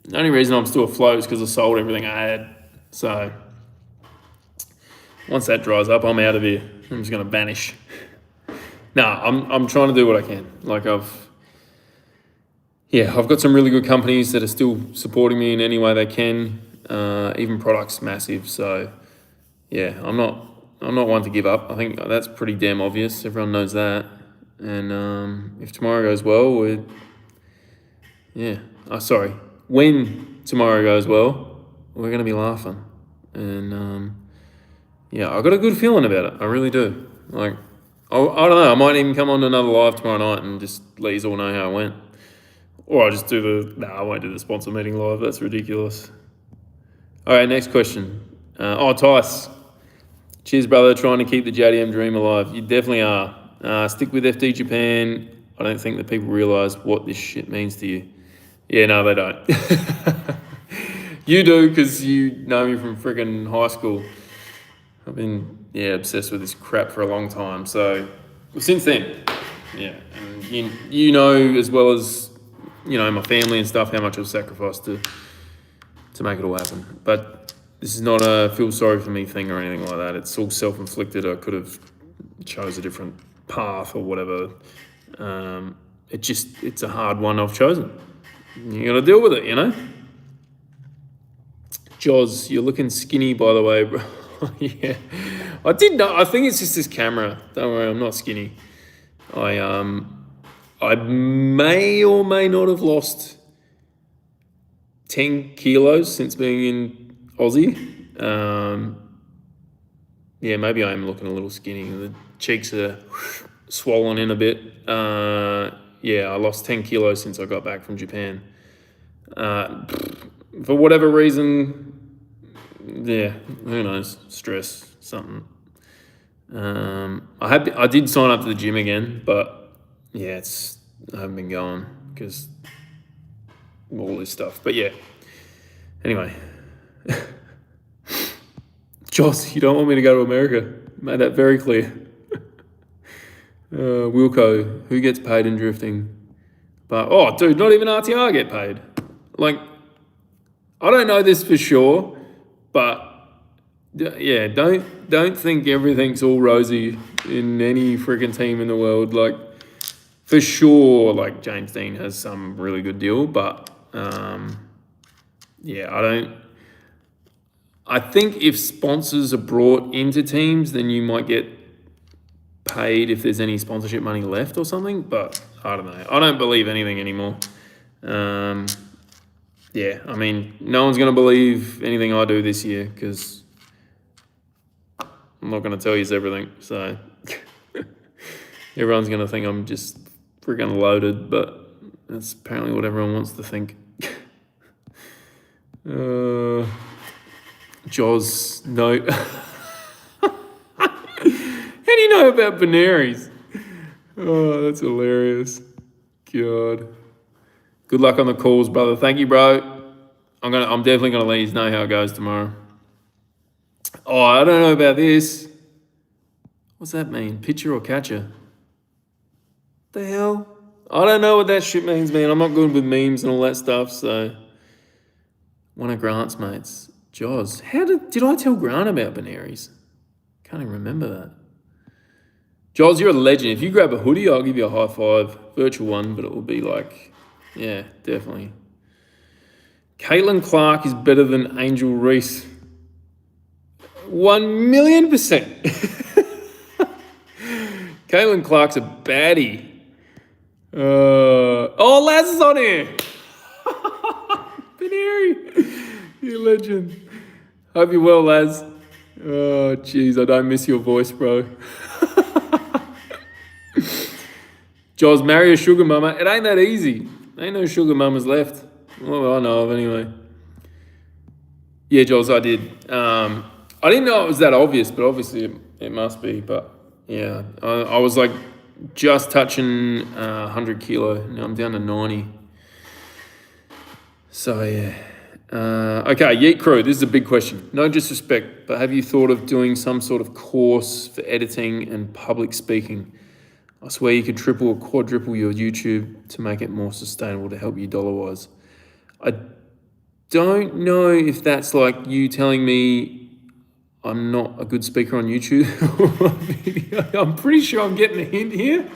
the only reason I'm still afloat is because I sold everything I had. So once that dries up, I'm out of here. I'm just gonna vanish. No, I'm trying to do what I can. Like I've got some really good companies that are still supporting me in any way they can. Even product's massive. So yeah, I'm not one to give up. I think that's pretty damn obvious. Everyone knows that. And if tomorrow goes well, when tomorrow goes well, we're gonna be laughing. And I've got a good feeling about it. I really do. Like, I don't know. I might even come on to another live tomorrow night and just let you all know how it went. Or I'll just do I won't do the sponsor meeting live. That's ridiculous. All right, next question. Tice. Cheers, brother. Trying to keep the JDM dream alive. You definitely are. Stick with FD Japan. I don't think that people realise what this shit means to you. Yeah, no, they don't. You do, because you know me from freaking high school. I've been obsessed with this crap for a long time. So since then, and you know as well as my family and stuff how much I've sacrificed to make it all happen. But this is not a feel sorry for me thing or anything like that. It's all self-inflicted. I could have chose a different path or whatever. It's a hard one I've chosen. You got to deal with it, Joz, you're looking skinny, by the way, bro. Yeah, I did know. I think it's just this camera. Don't worry, I'm not skinny. I may or may not have lost 10 kilos since being in Aussie. Maybe I am looking a little skinny. The cheeks are swollen in a bit. I lost 10 kilos since I got back from Japan. For whatever reason, who knows? Stress, something. I did sign up to the gym again, but I haven't been going because all this stuff. But anyway, Joss, you don't want me to go to America. Made that very clear. Wilco, who gets paid in drifting? But dude, not even RTR get paid. Like, I don't know this for sure, but Yeah, don't think everything's all rosy in any freaking team in the world. Like, for sure, like James Dean has some really good deal, but yeah, I think if sponsors are brought into teams, then you might get paid if there's any sponsorship money left or something. But I don't know. I don't believe anything anymore. Yeah, I mean, no one's going to believe anything I do this year because I'm not going to tell you everything. So everyone's going to think I'm just freaking loaded, but that's apparently what everyone wants to think. Jaws, no. How do you know about Benaries? Oh, that's hilarious. God. Good luck on the calls, brother. Thank you, bro. I'm definitely gonna let you know how it goes tomorrow. Oh, I don't know about this. What's that mean? Pitcher or catcher? The hell? I don't know what that shit means, man. I'm not good with memes and all that stuff, so. One of Grant's mates. Jaws. Did I tell Grant about Benaries? Can't even remember that. Jaws, you're a legend. If you grab a hoodie, I'll give you a high five. Virtual one, but it will be like, yeah, definitely. Caitlin Clark is better than Angel Reese. 1,000,000%. Caitlin Clark's a baddie. Oh, Laz is on here. Benary, you legend. Hope you're well, Laz. Oh, jeez, I don't miss your voice, bro. Jaws, marry a sugar mama. It ain't that easy. Ain't no sugar mamas left. Well, I know of anyway. Yeah, Jaws, I did. I didn't know it was that obvious, but obviously it must be. But yeah, I was like just touching 100 kilo. Now I'm down to 90. So yeah. Okay, Yeet Crew, this is a big question. No disrespect, but have you thought of doing some sort of course for editing and public speaking? I swear you could triple or quadruple your YouTube to make it more sustainable to help you dollar-wise. I don't know if that's like you telling me I'm not a good speaker on YouTube. I'm pretty sure I'm getting a hint here.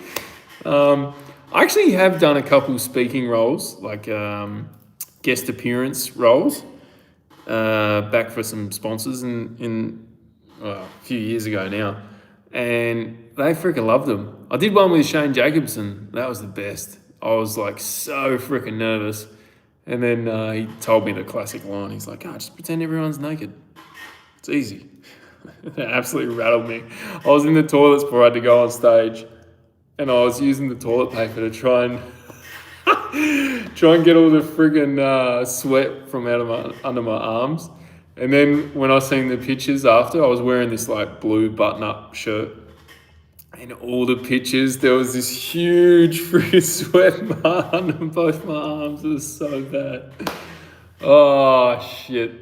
I actually have done a couple speaking roles, like guest appearance roles, back for some sponsors a few years ago now. And they freaking loved them. I did one with Shane Jacobson. That was the best. I was like so freaking nervous. And then he told me the classic line. He's like, just pretend everyone's naked. It's easy. It absolutely rattled me. I was in the toilets before I had to go on stage. And I was using the toilet paper to try and get all the friggin' sweat from under my arms. And then when I seen the pictures after, I was wearing this like blue button-up shirt. And all the pictures, there was this huge friggin' sweat mark under both my arms. It was so bad. Oh, shit.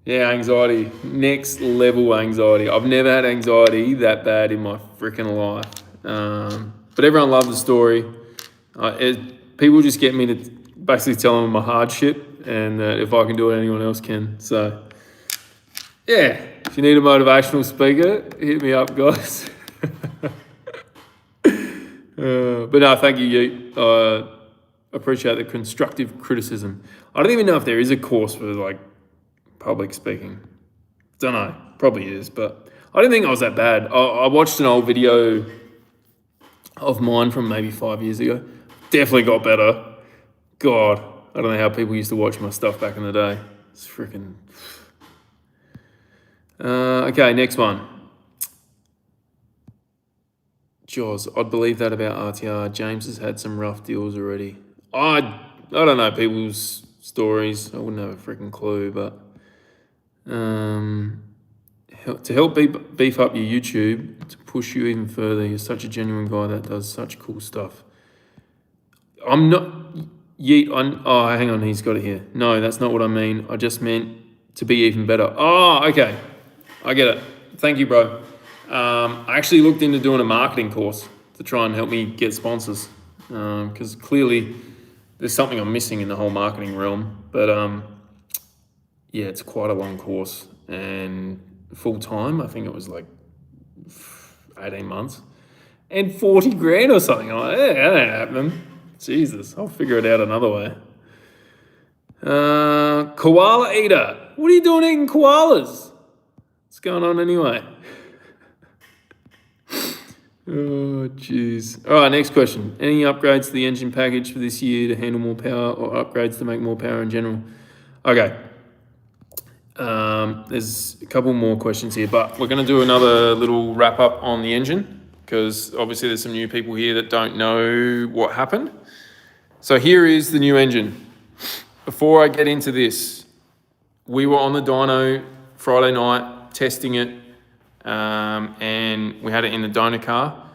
Yeah, anxiety. Next level anxiety. I've never had anxiety that bad in my freaking life. But everyone loved the story. People just get me to basically tell them my hardship and that if I can do it, anyone else can. So, yeah, if you need a motivational speaker, hit me up, guys. But no, thank you, Yeet. I appreciate the constructive criticism. I don't even know if there is a course for like public speaking. Don't know. Probably is, but I didn't think I was that bad. I watched an old video of mine from maybe 5 years ago. Definitely got better. God, I don't know how people used to watch my stuff back in the day. It's freaking... okay, next one. Jaws, I'd believe that about RTR. James has had some rough deals already. I don't know people's stories. I wouldn't have a freaking clue, but to help beef up your YouTube, to push you even further, you're such a genuine guy that does such cool stuff. I'm not... Yeet, hang on, he's got it here. No, that's not what I mean. I just meant to be even better. Oh, okay. I get it. Thank you, bro. I actually looked into doing a marketing course to try and help me get sponsors because clearly there's something I'm missing in the whole marketing realm. But yeah, it's quite a long course and full time. I think it was like 18 months. And 40 grand or something. I'm like, yeah, that ain't happening. Jesus, I'll figure it out another way. Koala eater. What are you doing eating koalas? What's going on anyway? Oh, jeez. All right, next question. Any upgrades to the engine package for this year to handle more power or upgrades to make more power in general? Okay. There's a couple more questions here, but we're going to do another little wrap up on the engine because obviously there's some new people here that don't know what happened. So here is the new engine. Before I get into this, we were on the dyno Friday night testing it, and we had it in the donor car.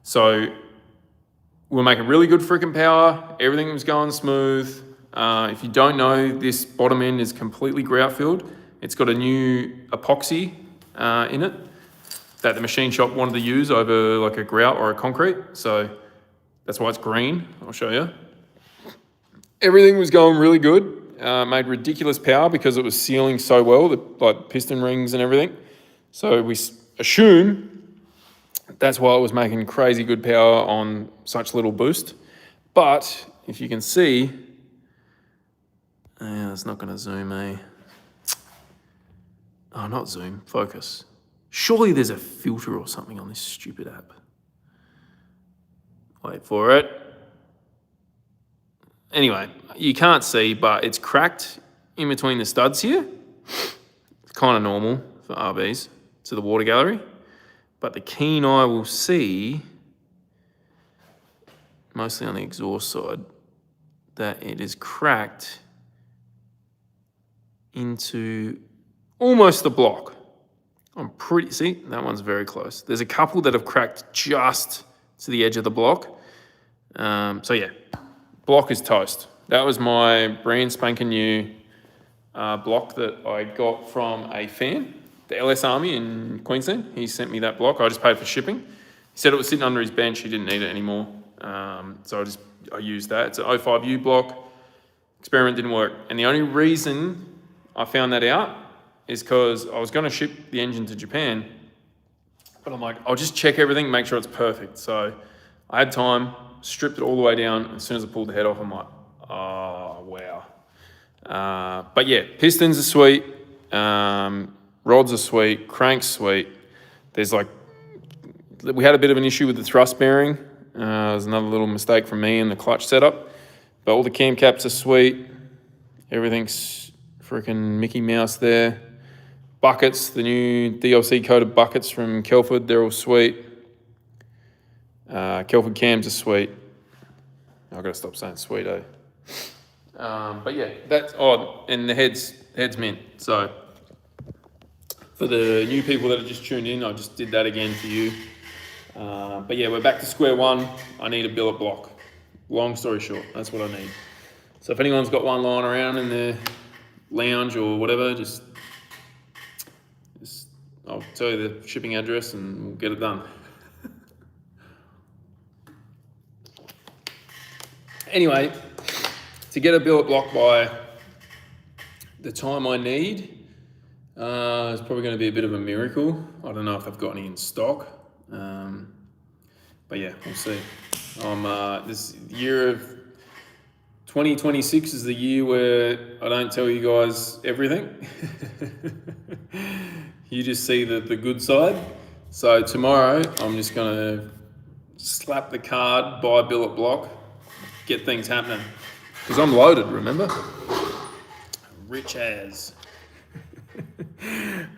So we were making really good freaking power. Everything was going smooth. If you don't know, this bottom end is completely grout filled. It's got a new epoxy in it that the machine shop wanted to use over like a grout or a concrete. So that's why it's green. I'll show you. Everything was going really good. Made ridiculous power because it was sealing so well, like piston rings and everything. So we assume that's why it was making crazy good power on such little boost. But if you can see, yeah, it's not going to zoom, eh? Oh, not zoom, focus. Surely there's a filter or something on this stupid app. Wait for it. Anyway, you can't see, but it's cracked in between the studs here. It's kind of normal for RBs to the water gallery. But the keen eye will see, mostly on the exhaust side, that it is cracked into almost the block. See, that one's very close. There's a couple that have cracked just to the edge of the block. So yeah, block is toast. That was my brand spanking new block that I got from a fan, the LS Army in Queensland. He sent me that block. I just paid for shipping. He said it was sitting under his bench. He didn't need it anymore. So I used that. It's an 05U block. Experiment didn't work. And the only reason I found that out is because I was going to ship the engine to Japan, but I'm like, I'll just check everything, make sure it's perfect. So I had time, stripped it all the way down. As soon as I pulled the head off, I'm like, oh, wow. But yeah, pistons are sweet. Rods are sweet. Crank's sweet. We had a bit of an issue with the thrust bearing. There's another little mistake from me in the clutch setup. But all the cam caps are sweet. Everything's freaking Mickey Mouse there. Buckets, the new DLC coated buckets from Kelford, they're all sweet. Kelford cams are sweet. I've got to stop saying sweet, eh? But yeah, that's odd. And the head's mint. So for the new people that have just tuned in, I just did that again for you. But yeah, we're back to square one. I need a billet block. Long story short, that's what I need. So if anyone's got one lying around in their lounge or whatever, just I'll tell you the shipping address and we'll get it done. Anyway, to get a billet block by the time I need, it's probably going to be a bit of a miracle. I don't know if I've got any in stock. But yeah, we'll see. This year of 2026 is the year where I don't tell you guys everything. You just see the good side. So tomorrow, I'm just going to slap the card, buy a billet block, get things happening. Because I'm loaded, remember? Rich as.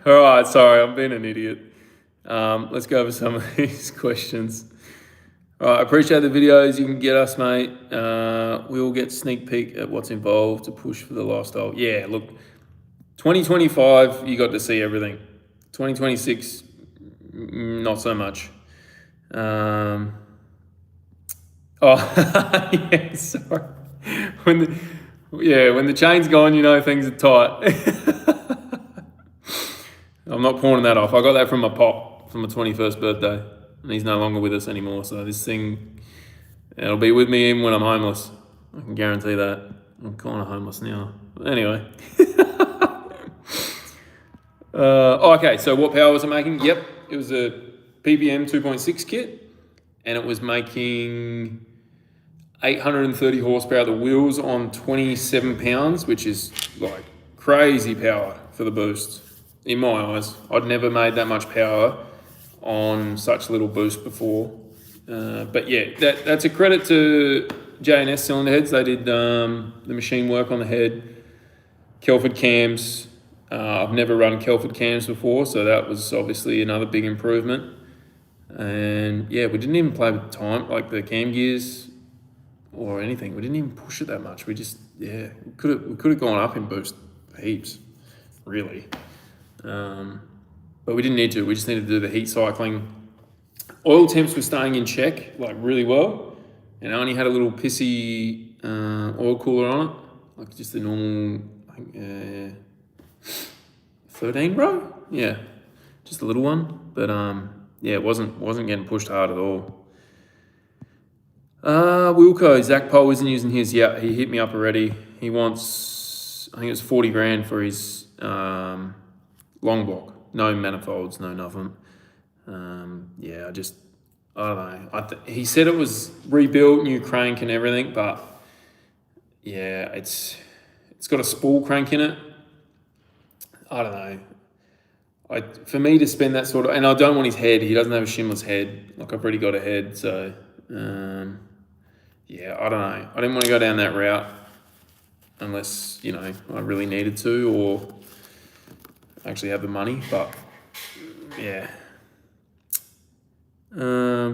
All right, sorry, I'm being an idiot. Let's go over some of these questions. All right, I appreciate the videos you can get us, mate. We'll get sneak peek at what's involved to push for the lifestyle. Yeah, look, 2025, you got to see everything. 2026, not so much. Oh, yeah, sorry. When the chain's gone, you know things are tight. I'm not pawning that off. I got that from my pop from my 21st birthday, and he's no longer with us anymore. So this thing, it'll be with me even when I'm homeless. I can guarantee that. I'm kind of homeless now. But anyway. Okay, so what power was it making? Yep, it was a PPM 2.6 kit, and it was making 830 horsepower. The wheels on 27 pounds, which is like crazy power for the boost. In my eyes, I'd never made that much power on such little boost before. But yeah, that's a credit to J&S Cylinder Heads. They did the machine work on the head. Kelford cams. I've never run Kelford cams before, so that was obviously another big improvement. And yeah, we didn't even play with time, like the cam gears or anything. We didn't even push it that much. We just, yeah, we could have gone up in boost heaps, really. But we didn't need to. We just needed to do the heat cycling. Oil temps were staying in check, like really well. And I only had a little pissy oil cooler on it, like just the normal, I think, 13, bro? Yeah, just a little one. But yeah, it wasn't getting pushed hard at all. Wilco, Zach Pohl isn't using his. Yeah, he hit me up already. He wants, I think it was 40 grand for his long block. No manifolds, no nothing. Yeah, I don't know. He said it was rebuilt, new crank and everything, but yeah, it's got a spool crank in it. I don't know. For me to spend that sort of, and I don't want his head. He doesn't have a shimless head. Like I've already got a head, so yeah, I don't know. I didn't want to go down that route unless I really needed to or actually have the money. But yeah,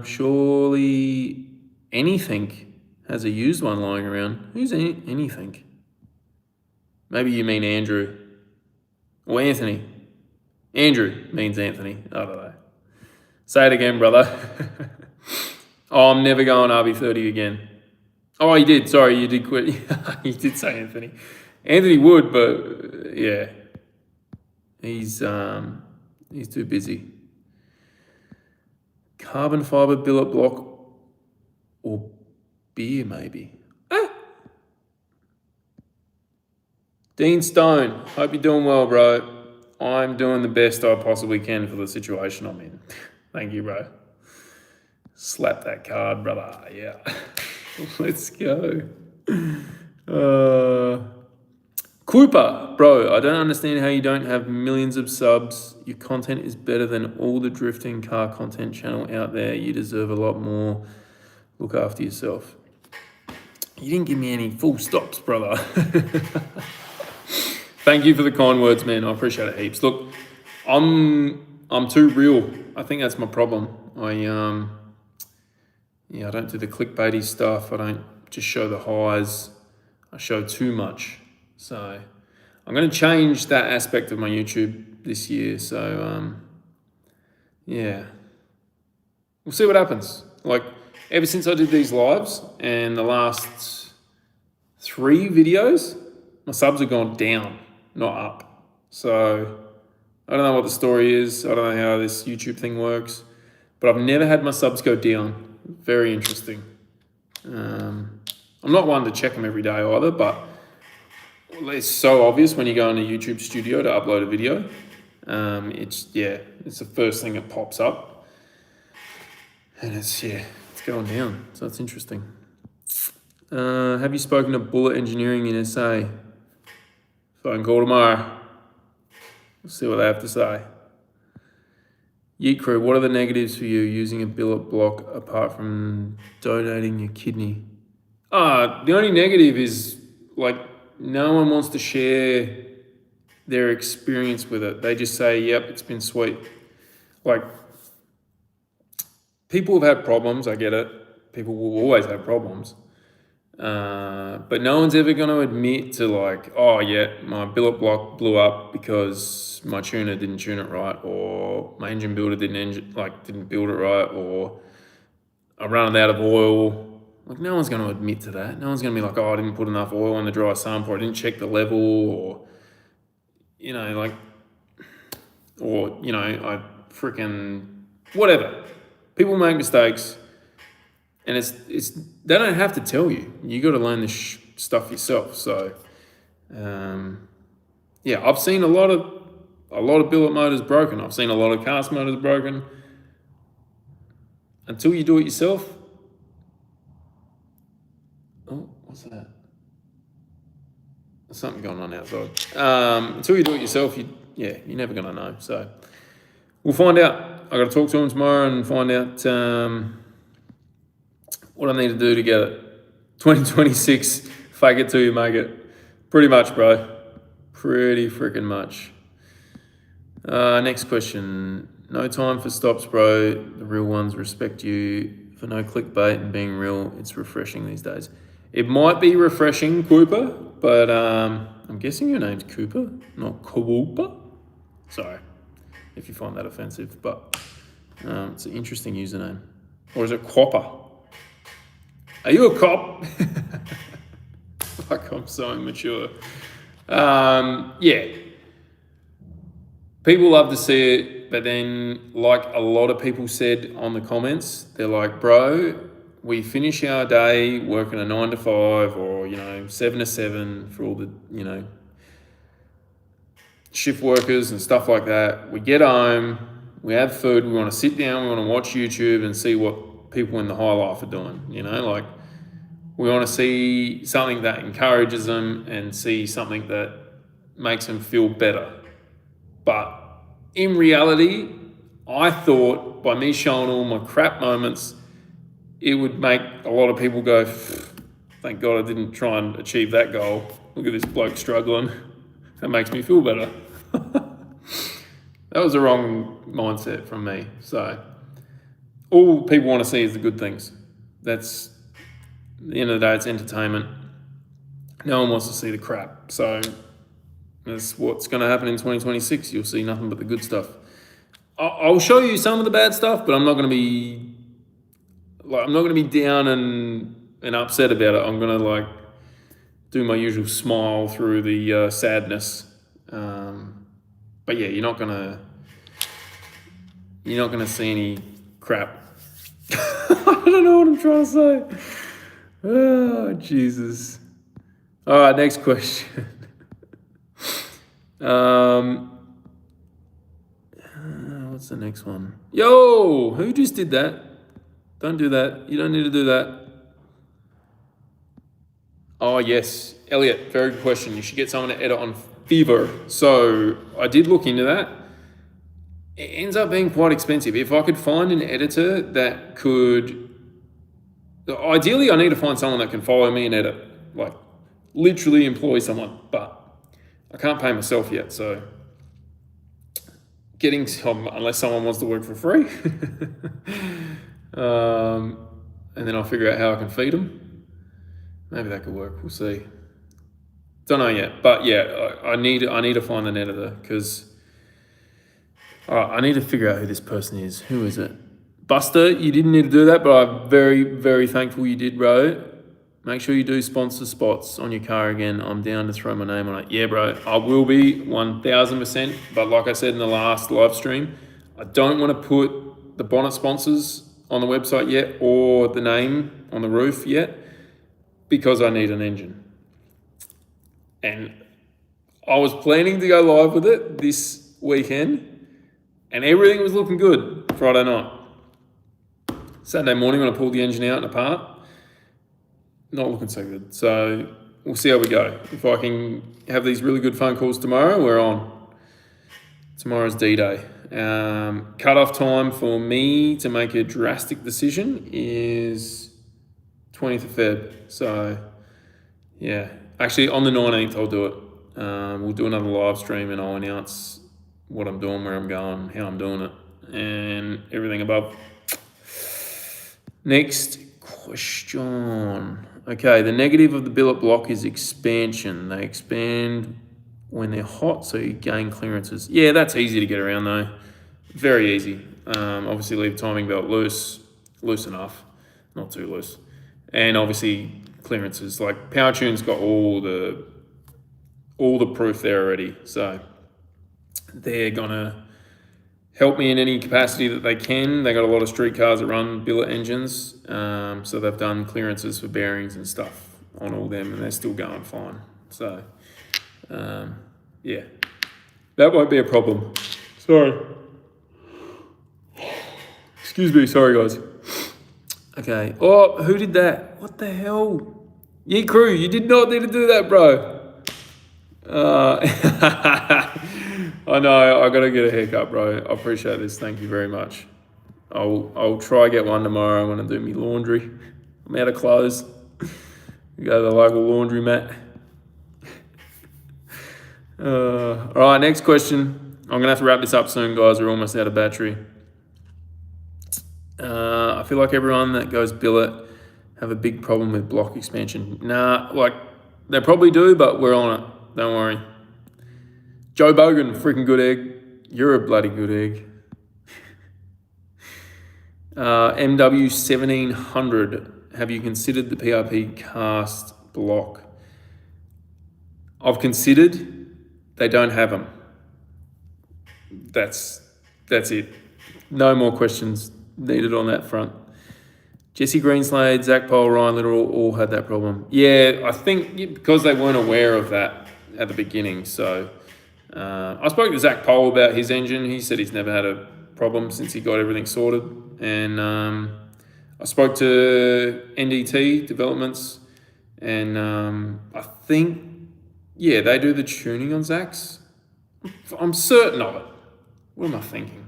surely anything has a used one lying around. Who's anything? Maybe you mean Andrew or Anthony. Andrew means Anthony. I don't know. Say it again, brother. Oh, I'm never going RB30 again. Oh, you did. Sorry, you did quit. You did say Anthony. Anthony would, but yeah, he's too busy. Carbon fiber billet block or beer, maybe. Dean Stone, hope you're doing well, bro. I'm doing the best I possibly can for the situation I'm in. Thank you, bro. Slap that card, brother. Yeah. Let's go. Cooper, bro, I don't understand how you don't have millions of subs. Your content is better than all the drifting car content channel out there. You deserve a lot more. Look after yourself. You didn't give me any full stops, brother. Thank you for the kind words, man. I appreciate it heaps. Look, I'm too real. I think that's my problem. I don't do the clickbaity stuff. I don't just show the highs. I show too much. So I'm going to change that aspect of my YouTube this year. So yeah, we'll see what happens. Like ever since I did these lives and the last 3 videos, my subs have gone down, not up. So I don't know what the story is. I don't know how this YouTube thing works, but I've never had my subs go down. Very interesting. I'm not one to check them every day either, but it's so obvious when you go into YouTube Studio to upload a video. It's the first thing that pops up, and it's going down. So it's interesting. Have you spoken to Bullet Engineering in SA? Phone call tomorrow. We'll see what they have to say. Yeet Crew, what are the negatives for you using a billet block apart from donating your kidney? The only negative is like no one wants to share their experience with it. They just say, yep, it's been sweet. Like people have had problems, I get it. People will always have problems. But no one's ever going to admit to like, oh yeah, my billet block blew up because my tuner didn't tune it right, or my engine builder didn't build it right, or I ran out of oil. Like no one's going to admit to that. No one's going to be like, oh, I didn't put enough oil in the dry sump, or I didn't check the level, or I freaking whatever. People make mistakes. And it's they don't have to tell you. You got to learn this stuff yourself. So, I've seen a lot of a lot of billet motors broken. I've seen a lot of cast motors broken. Until you do it yourself. Oh, what's that? There's something going on outside. Until you do it yourself, you're never going to know. So we'll find out. I got to talk to him tomorrow and find out what I need to do to get it. 2026, fake it till you make it. Pretty much, bro. Pretty freaking much. Next question. No time for stops, bro. The real ones respect you for no clickbait and being real. It's refreshing these days. It might be refreshing, Cooper, but I'm guessing your name's Cooper, not Cooper. Sorry if you find that offensive, but it's an interesting username. Or is it Quapper? Are you a cop? Fuck, I'm so immature. Yeah. People love to see it, but then, like a lot of people said on the comments, they're like, bro, we finish our day working a 9 to 5 or, 7 to 7 for all the, shift workers and stuff like that. We get home, we have food, we want to sit down, we want to watch YouTube and see what people in the high life are doing, like we want to see something that encourages them and see something that makes them feel better. But in reality, I thought by me showing all my crap moments, it would make a lot of people go, thank God I didn't try and achieve that goal. Look at this bloke struggling. That makes me feel better. That was the wrong mindset from me. So all people want to see is the good things. That's, at the end of the day, it's entertainment. No one wants to see the crap. So that's what's going to happen in 2026. You'll see nothing but the good stuff. I'll show you some of the bad stuff, but I'm not going to be down and upset about it. I'm going to do my usual smile through the sadness. But yeah, you're not gonna see any crap. I don't know what I'm trying to say. Oh, Jesus. All right, next question. What's the next one? Yo, who just did that? Don't do that. You don't need to do that. Oh, yes. Elliot, very good question. You should get someone to edit on Fever. So I did look into that. It ends up being quite expensive. If I could find an editor that could... Ideally, I need to find someone that can follow me and edit. Literally employ someone. But I can't pay myself yet, so... Getting some, unless someone wants to work for free. And then I'll figure out how I can feed them. Maybe that could work. We'll see. Don't know yet, but yeah, I need to find an editor because I need to figure out who this person is. Who is it? Buster, you didn't need to do that, but I'm very, very thankful you did, bro. Make sure you do sponsor spots on your car again. I'm down to throw my name on it. Yeah, bro, I will be 1000%. But like I said in the last live stream, I don't want to put the bonnet sponsors on the website yet or the name on the roof yet because I need an engine. And I was planning to go live with it this weekend and everything was looking good Friday night. Saturday morning when I pulled the engine out and apart, not looking so good. So we'll see how we go. If I can have these really good phone calls tomorrow, we're on. Tomorrow's D-Day. Cut-off time for me to make a drastic decision is 20th of Feb. So, yeah. Actually, on the 19th, I'll do it. We'll do another live stream and I'll announce what I'm doing, where I'm going, how I'm doing it, and everything above. Next question. Okay, the negative of the billet block is expansion. They expand when they're hot, so you gain clearances. Yeah, that's easy to get around though. Very easy. Obviously leave timing belt loose enough, not too loose. And obviously clearances, like PowerTune's got all the proof there already. So they're gonna help me in any capacity that they can. They got a lot of street cars that run billet engines. So they've done clearances for bearings and stuff on all them and they're still going fine. So, yeah. That won't be a problem. Sorry. Excuse me. Sorry, guys. Okay. Oh, who did that? What the hell? Ye crew, you did not need to do that, bro. I know. I gotta get a haircut, bro. I appreciate this. Thank you very much. I'll try get one tomorrow. I'm gonna do me laundry. I'm out of clothes. Go to the local laundry mat. All right, next question. I'm gonna have to wrap this up soon, guys. We're almost out of battery. I feel like everyone that goes billet have a big problem with block expansion. Nah, like they probably do, but we're on it. Don't worry. Joe Bogan, freaking good egg. You're a bloody good egg. MW 1700. Have you considered the PRP cast block? I've considered. They don't have them. That's it. No more questions needed on that front. Jesse Greenslade, Zach Pole, Ryan Little all had that problem. Yeah, I think because they weren't aware of that at the beginning. So I spoke to Zach Pole about his engine. He said he's never had a problem since he got everything sorted. And I spoke to NDT Developments, and I think, yeah, they do the tuning on Zach's. I'm certain of it. What am I thinking?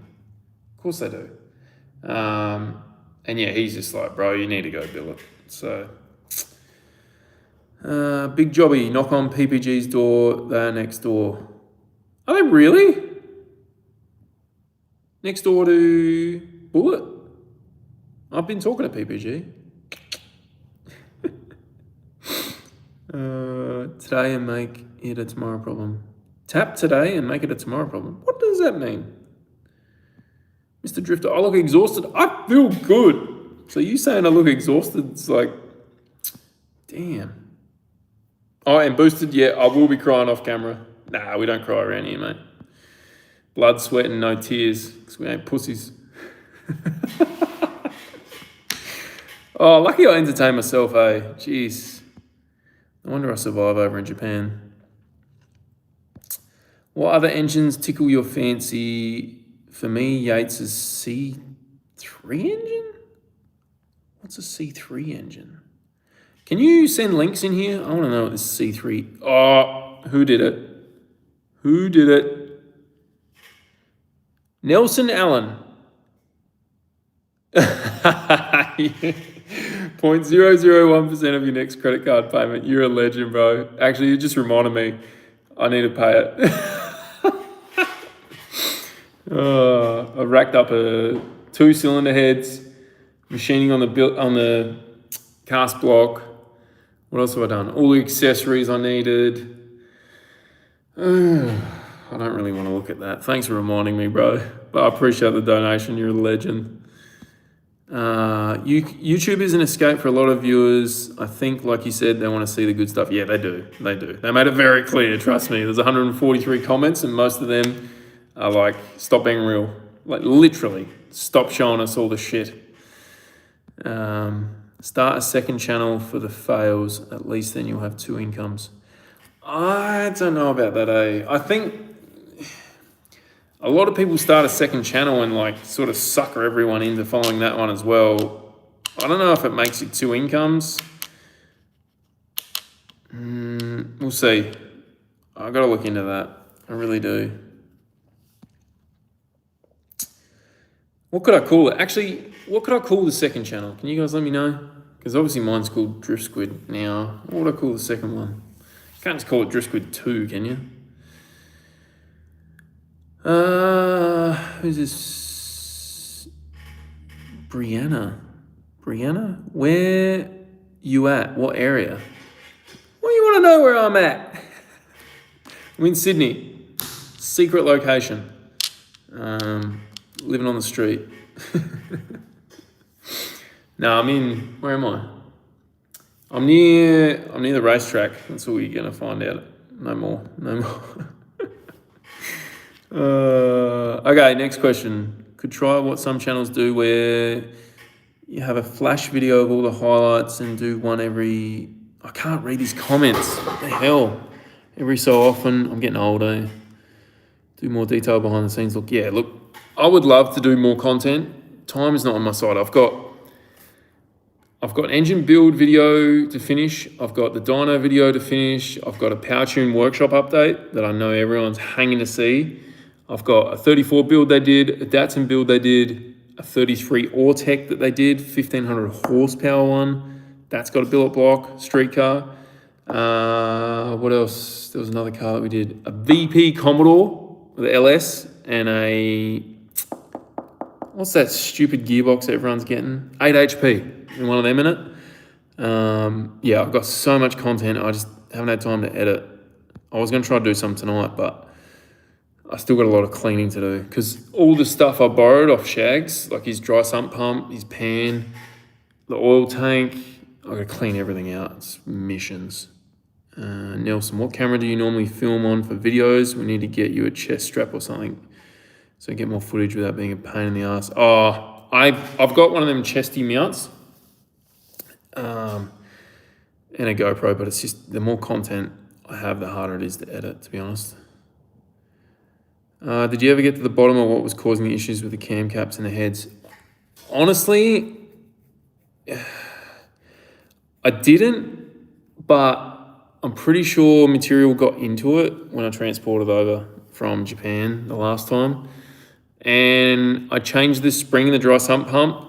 Of course they do. And yeah, he's just like, bro, you need to go billet. So, Big Jobby, knock on PPG's door. They're next door. Are they really? Next door to Bullet? I've been talking to PPG. Today and make it a tomorrow problem. Tap today and make it a tomorrow problem. What does that mean? Mr. Drifter, I look exhausted. I feel good. So you saying I look exhausted? It's like, damn. Oh, and boosted, yeah, I will be crying off camera. Nah, we don't cry around here, mate. Blood, sweat, and no tears, because we ain't pussies. Oh, lucky I entertain myself, eh? Jeez. No wonder I survive over in Japan. What other engines tickle your fancy? For me, Yates's C3 engine? What's a C3 engine? Can you send links in here? I want to know what this C3... Oh, who did it? Who did it? Nelson Allen. 0.001% of your next credit card payment. You're a legend, bro. Actually, you just reminded me. I need to pay it. I racked up a 2-cylinder heads, machining on the cast block. What else have I done? All the accessories I needed. I don't really want to look at that. Thanks for reminding me, bro. But I appreciate the donation. You're a legend. YouTube is an escape for a lot of viewers. I think, like you said, they want to see the good stuff. Yeah, they do. They do. They made it very clear, trust me. There's 143 comments, and most of them are like, stop being real. Like, literally, stop showing us all the shit. Start a second channel for the fails. At least then you'll have 2 incomes. I don't know about that, eh? I think a lot of people start a second channel and like sort of sucker everyone into following that one as well. I don't know if it makes it 2 incomes. We'll see. I've got to look into that. I really do. What could I call it? Actually, what could I call the second channel? Can you guys let me know? Because obviously mine's called Driftsquid now. What would I call the second one? You can't just call it Driftsquid 2, can you? Who's this? Brianna. Brianna? Where you at? What area? Well, you want to know where I'm at? I'm in Sydney. Secret location. Living on the street. No, where am I? I'm near the racetrack. That's all you're gonna find out. No more. Okay, next question. Could try what some channels do where you have a flash video of all the highlights and do one every... I can't read these comments. What the hell? Every so often. I'm getting older. Do more detail behind the scenes look. Yeah, look, I would love to do more content. Time is not on my side. I've got engine build video to finish. I've got the dyno video to finish. I've got a power tune workshop update that I know everyone's hanging to see. I've got a 34 build they did, a Datsun build they did, a 33 Ortec that they did, 1500 horsepower one. That's got a billet block, street car. What else? There was another car that we did. A VP Commodore with the LS and a, what's that stupid gearbox everyone's getting? 8 HP and one of them in it. Yeah, I've got so much content. I just haven't had time to edit. I was going to try to do some tonight, but I still got a lot of cleaning to do because all the stuff I borrowed off Shags, like his dry sump pump, his pan, the oil tank, I got to clean everything out. It's missions. Nelson, what camera do you normally film on for videos? We need to get you a chest strap or something so get more footage without being a pain in the ass. Oh, I've got one of them chesty mounts and a GoPro, but it's just the more content I have, the harder it is to edit, to be honest. Did you ever get to the bottom of what was causing the issues with the cam caps and the heads? Honestly, I didn't, but I'm pretty sure material got into it when I transported over from Japan the last time. And I changed the spring in the dry sump pump,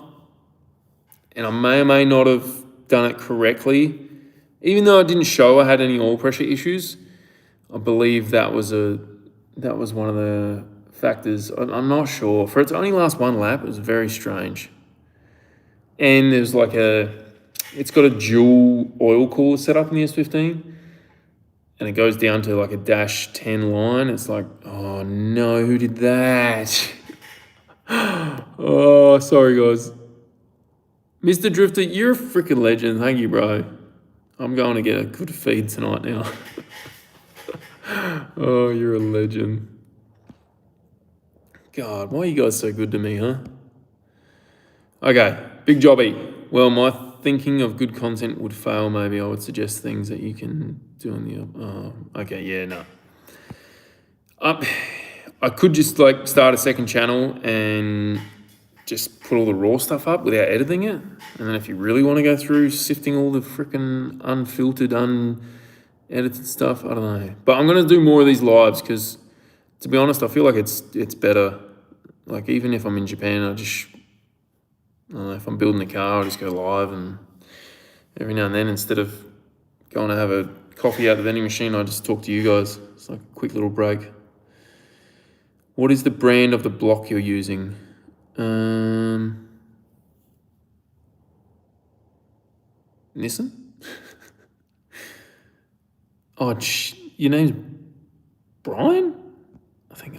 and I may or may not have done it correctly. Even though it didn't show I had any oil pressure issues, I believe that was one of the factors. I'm not sure. For it to only last one lap, it was very strange. And there's like it's got a dual oil cooler set up in the S15. And it goes down to like a -10 line. It's like, oh no, who did that? Oh, sorry guys. Mr. Drifter, you're a freaking legend. Thank you, bro. I'm going to get a good feed tonight now. Oh, you're a legend. God, why are you guys so good to me, huh? Okay, big jobby. Well, my thinking of good content would fail. Maybe I would suggest things that you can do in the... okay, yeah, no. I could just like start a second channel and just put all the raw stuff up without editing it. And then if you really want to go through sifting all the freaking unfiltered, unedited stuff, I don't know. But I'm going to do more of these lives because, to be honest, I feel like it's better. Like even if I'm in Japan, I don't know, if I'm building a car, I'll just go live, and every now and then, instead of going to have a coffee out the vending machine, I just talk to you guys. It's like a quick little break. What is the brand of the block you're using? Nissan? Oh, your name's Brian?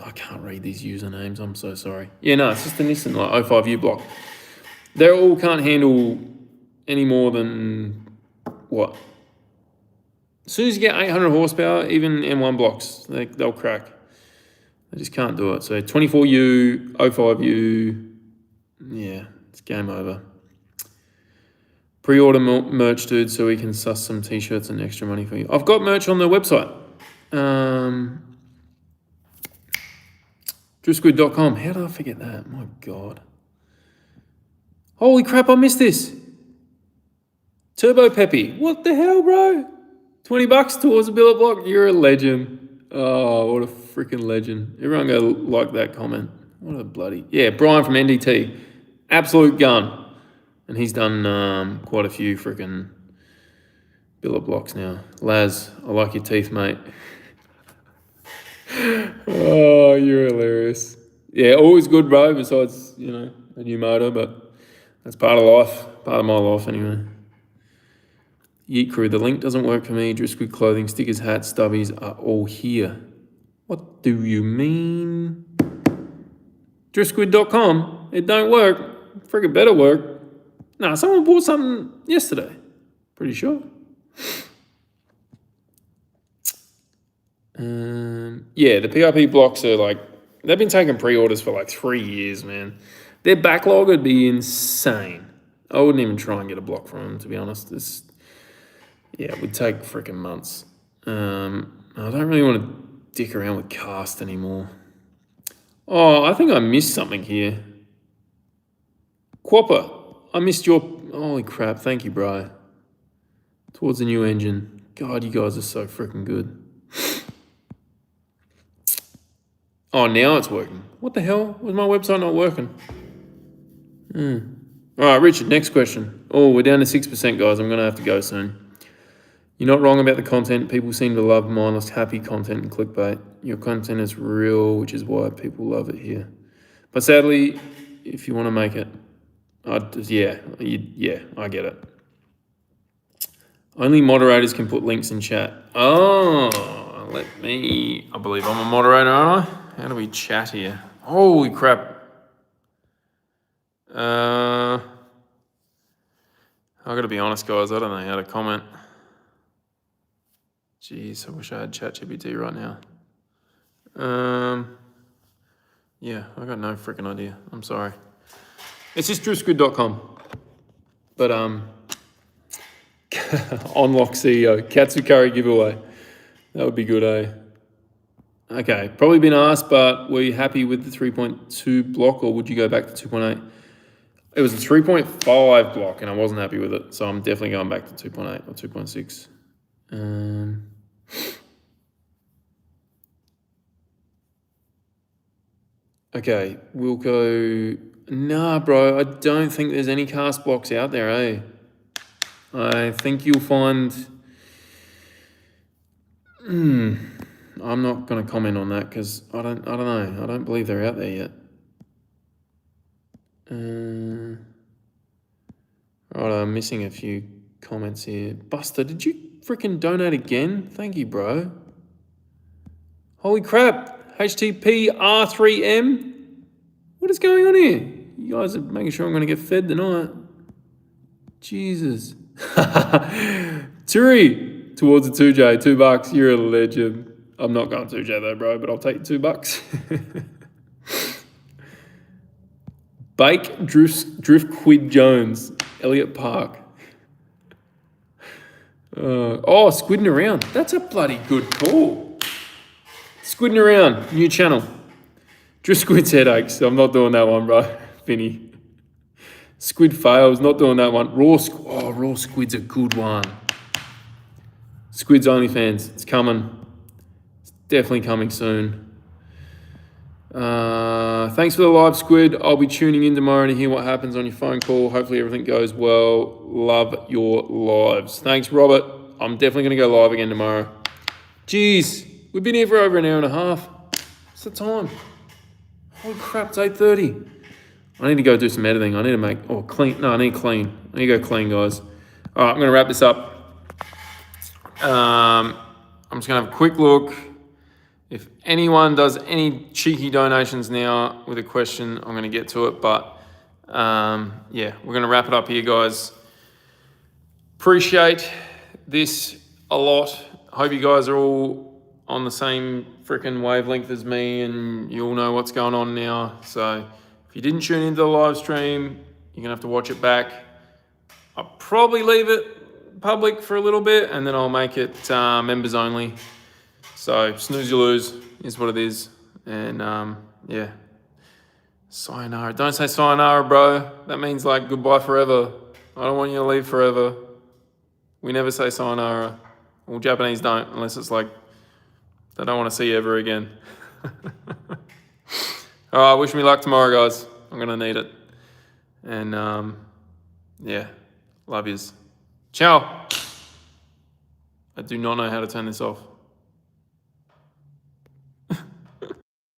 I can't read these usernames. I'm so sorry. Yeah, no, it's just a Nissan, like 05U block. They all can't handle any more than, what? As soon as you get 800 horsepower, even M1 blocks, they'll crack. They just can't do it. So 24U, 05U, yeah, it's game over. Pre-order merch, dude, so we can suss some t-shirts and extra money for you. I've got merch on the website. Driftsquid.com. How did I forget that? My God. Holy crap, I missed this. Turbo Peppy. What the hell, bro? $20 towards a billet block. You're a legend. Oh, what a freaking legend. Everyone go like that comment. What a bloody... Yeah, Brian from NDT. Absolute gun. And he's done quite a few freaking billet blocks now. Laz, I like your teeth, mate. Oh, you're hilarious. Yeah, always good, bro, besides, you know, a new motor, but that's part of life. Part of my life, anyway. Yeet Crew, the link doesn't work for me. DriftSquid Clothing, stickers, hats, stubbies are all here. What do you mean? DriftSquid.com, it don't work. Friggin' better work. Nah, someone bought something yesterday. Pretty sure. Yeah, the PRP blocks are like, they've been taking pre-orders for like 3 years, man. Their backlog would be insane. I wouldn't even try and get a block from them, to be honest. Yeah, it would take freaking months. I don't really want to dick around with cast anymore. Oh, I think I missed something here. Quapper, I missed your... Holy crap, thank you, bro. Towards the new engine. God, you guys are so freaking good. Oh, now it's working. What the hell? Was my website not working? All right, Richard, next question. Oh, we're down to 6%, guys. I'm going to have to go soon. You're not wrong about the content. People seem to love mindless, happy content and clickbait. Your content is real, which is why people love it here. But sadly, if you want to make it, I get it. Only moderators can put links in chat. Oh, I believe I'm a moderator, aren't I? How do we chat here? Holy crap. I gotta be honest, guys, I don't know how to comment. Jeez, I wish I had ChatGPT right now. Yeah, I got no freaking idea. I'm sorry. It's just driftsquid.com. But unlock CEO, Katsukari giveaway. That would be good, eh? Okay, probably been asked, but were you happy with the 3.2 block or would you go back to 2.8? It was a 3.5 block and I wasn't happy with it, so I'm definitely going back to 2.8 or 2.6. Okay, we'll go... Nah, bro, I don't think there's any cast blocks out there, eh? I think you'll find... I'm not going to comment on that because I don't know. I don't believe they're out there yet. Right, I'm missing a few comments here. Buster, did you freaking donate again? Thank you, bro. Holy crap. HTP R3M. What is going on here? You guys are making sure I'm going to get fed tonight. Jesus. Turi, towards the 2J, $2. You're a legend. I'm not going 2J though, bro, but I'll take $2. Bake Driftquid Jones, Elliot Park. Squidding around. That's a bloody good call. Squidding around, new channel. DriftSquid's headaches. I'm not doing that one, bro. Vinny. Squid fails, not doing that one. Raw Squid's a good one. Squid's OnlyFans, it's coming. It's definitely coming soon. Thanks for the live, Squid. I'll be tuning in tomorrow to hear what happens on your phone call. Hopefully everything goes well. Love your lives. Thanks, Robert. I'm definitely going to go live again tomorrow. Jeez, we've been here for over an hour and a half. What's the time? Holy crap, it's 8:30. I need to go do some editing. I need to make, clean. No, I need clean. I need to go clean, guys. All right, I'm going to wrap this up. I'm just going to have a quick look. If anyone does any cheeky donations now with a question, I'm going to get to it. But we're going to wrap it up here, guys. Appreciate this a lot. Hope you guys are all on the same freaking wavelength as me and you all know what's going on now. So if you didn't tune into the live stream, you're going to have to watch it back. I'll probably leave it public for a little bit and then I'll make it members only. So snooze you lose is what it is. And sayonara. Don't say sayonara, bro. That means like goodbye forever. I don't want you to leave forever. We never say sayonara. Well, Japanese don't, unless it's like they don't want to see you ever again. All right, wish me luck tomorrow, guys. I'm going to need it. And love yous. Ciao. I do not know how to turn this off.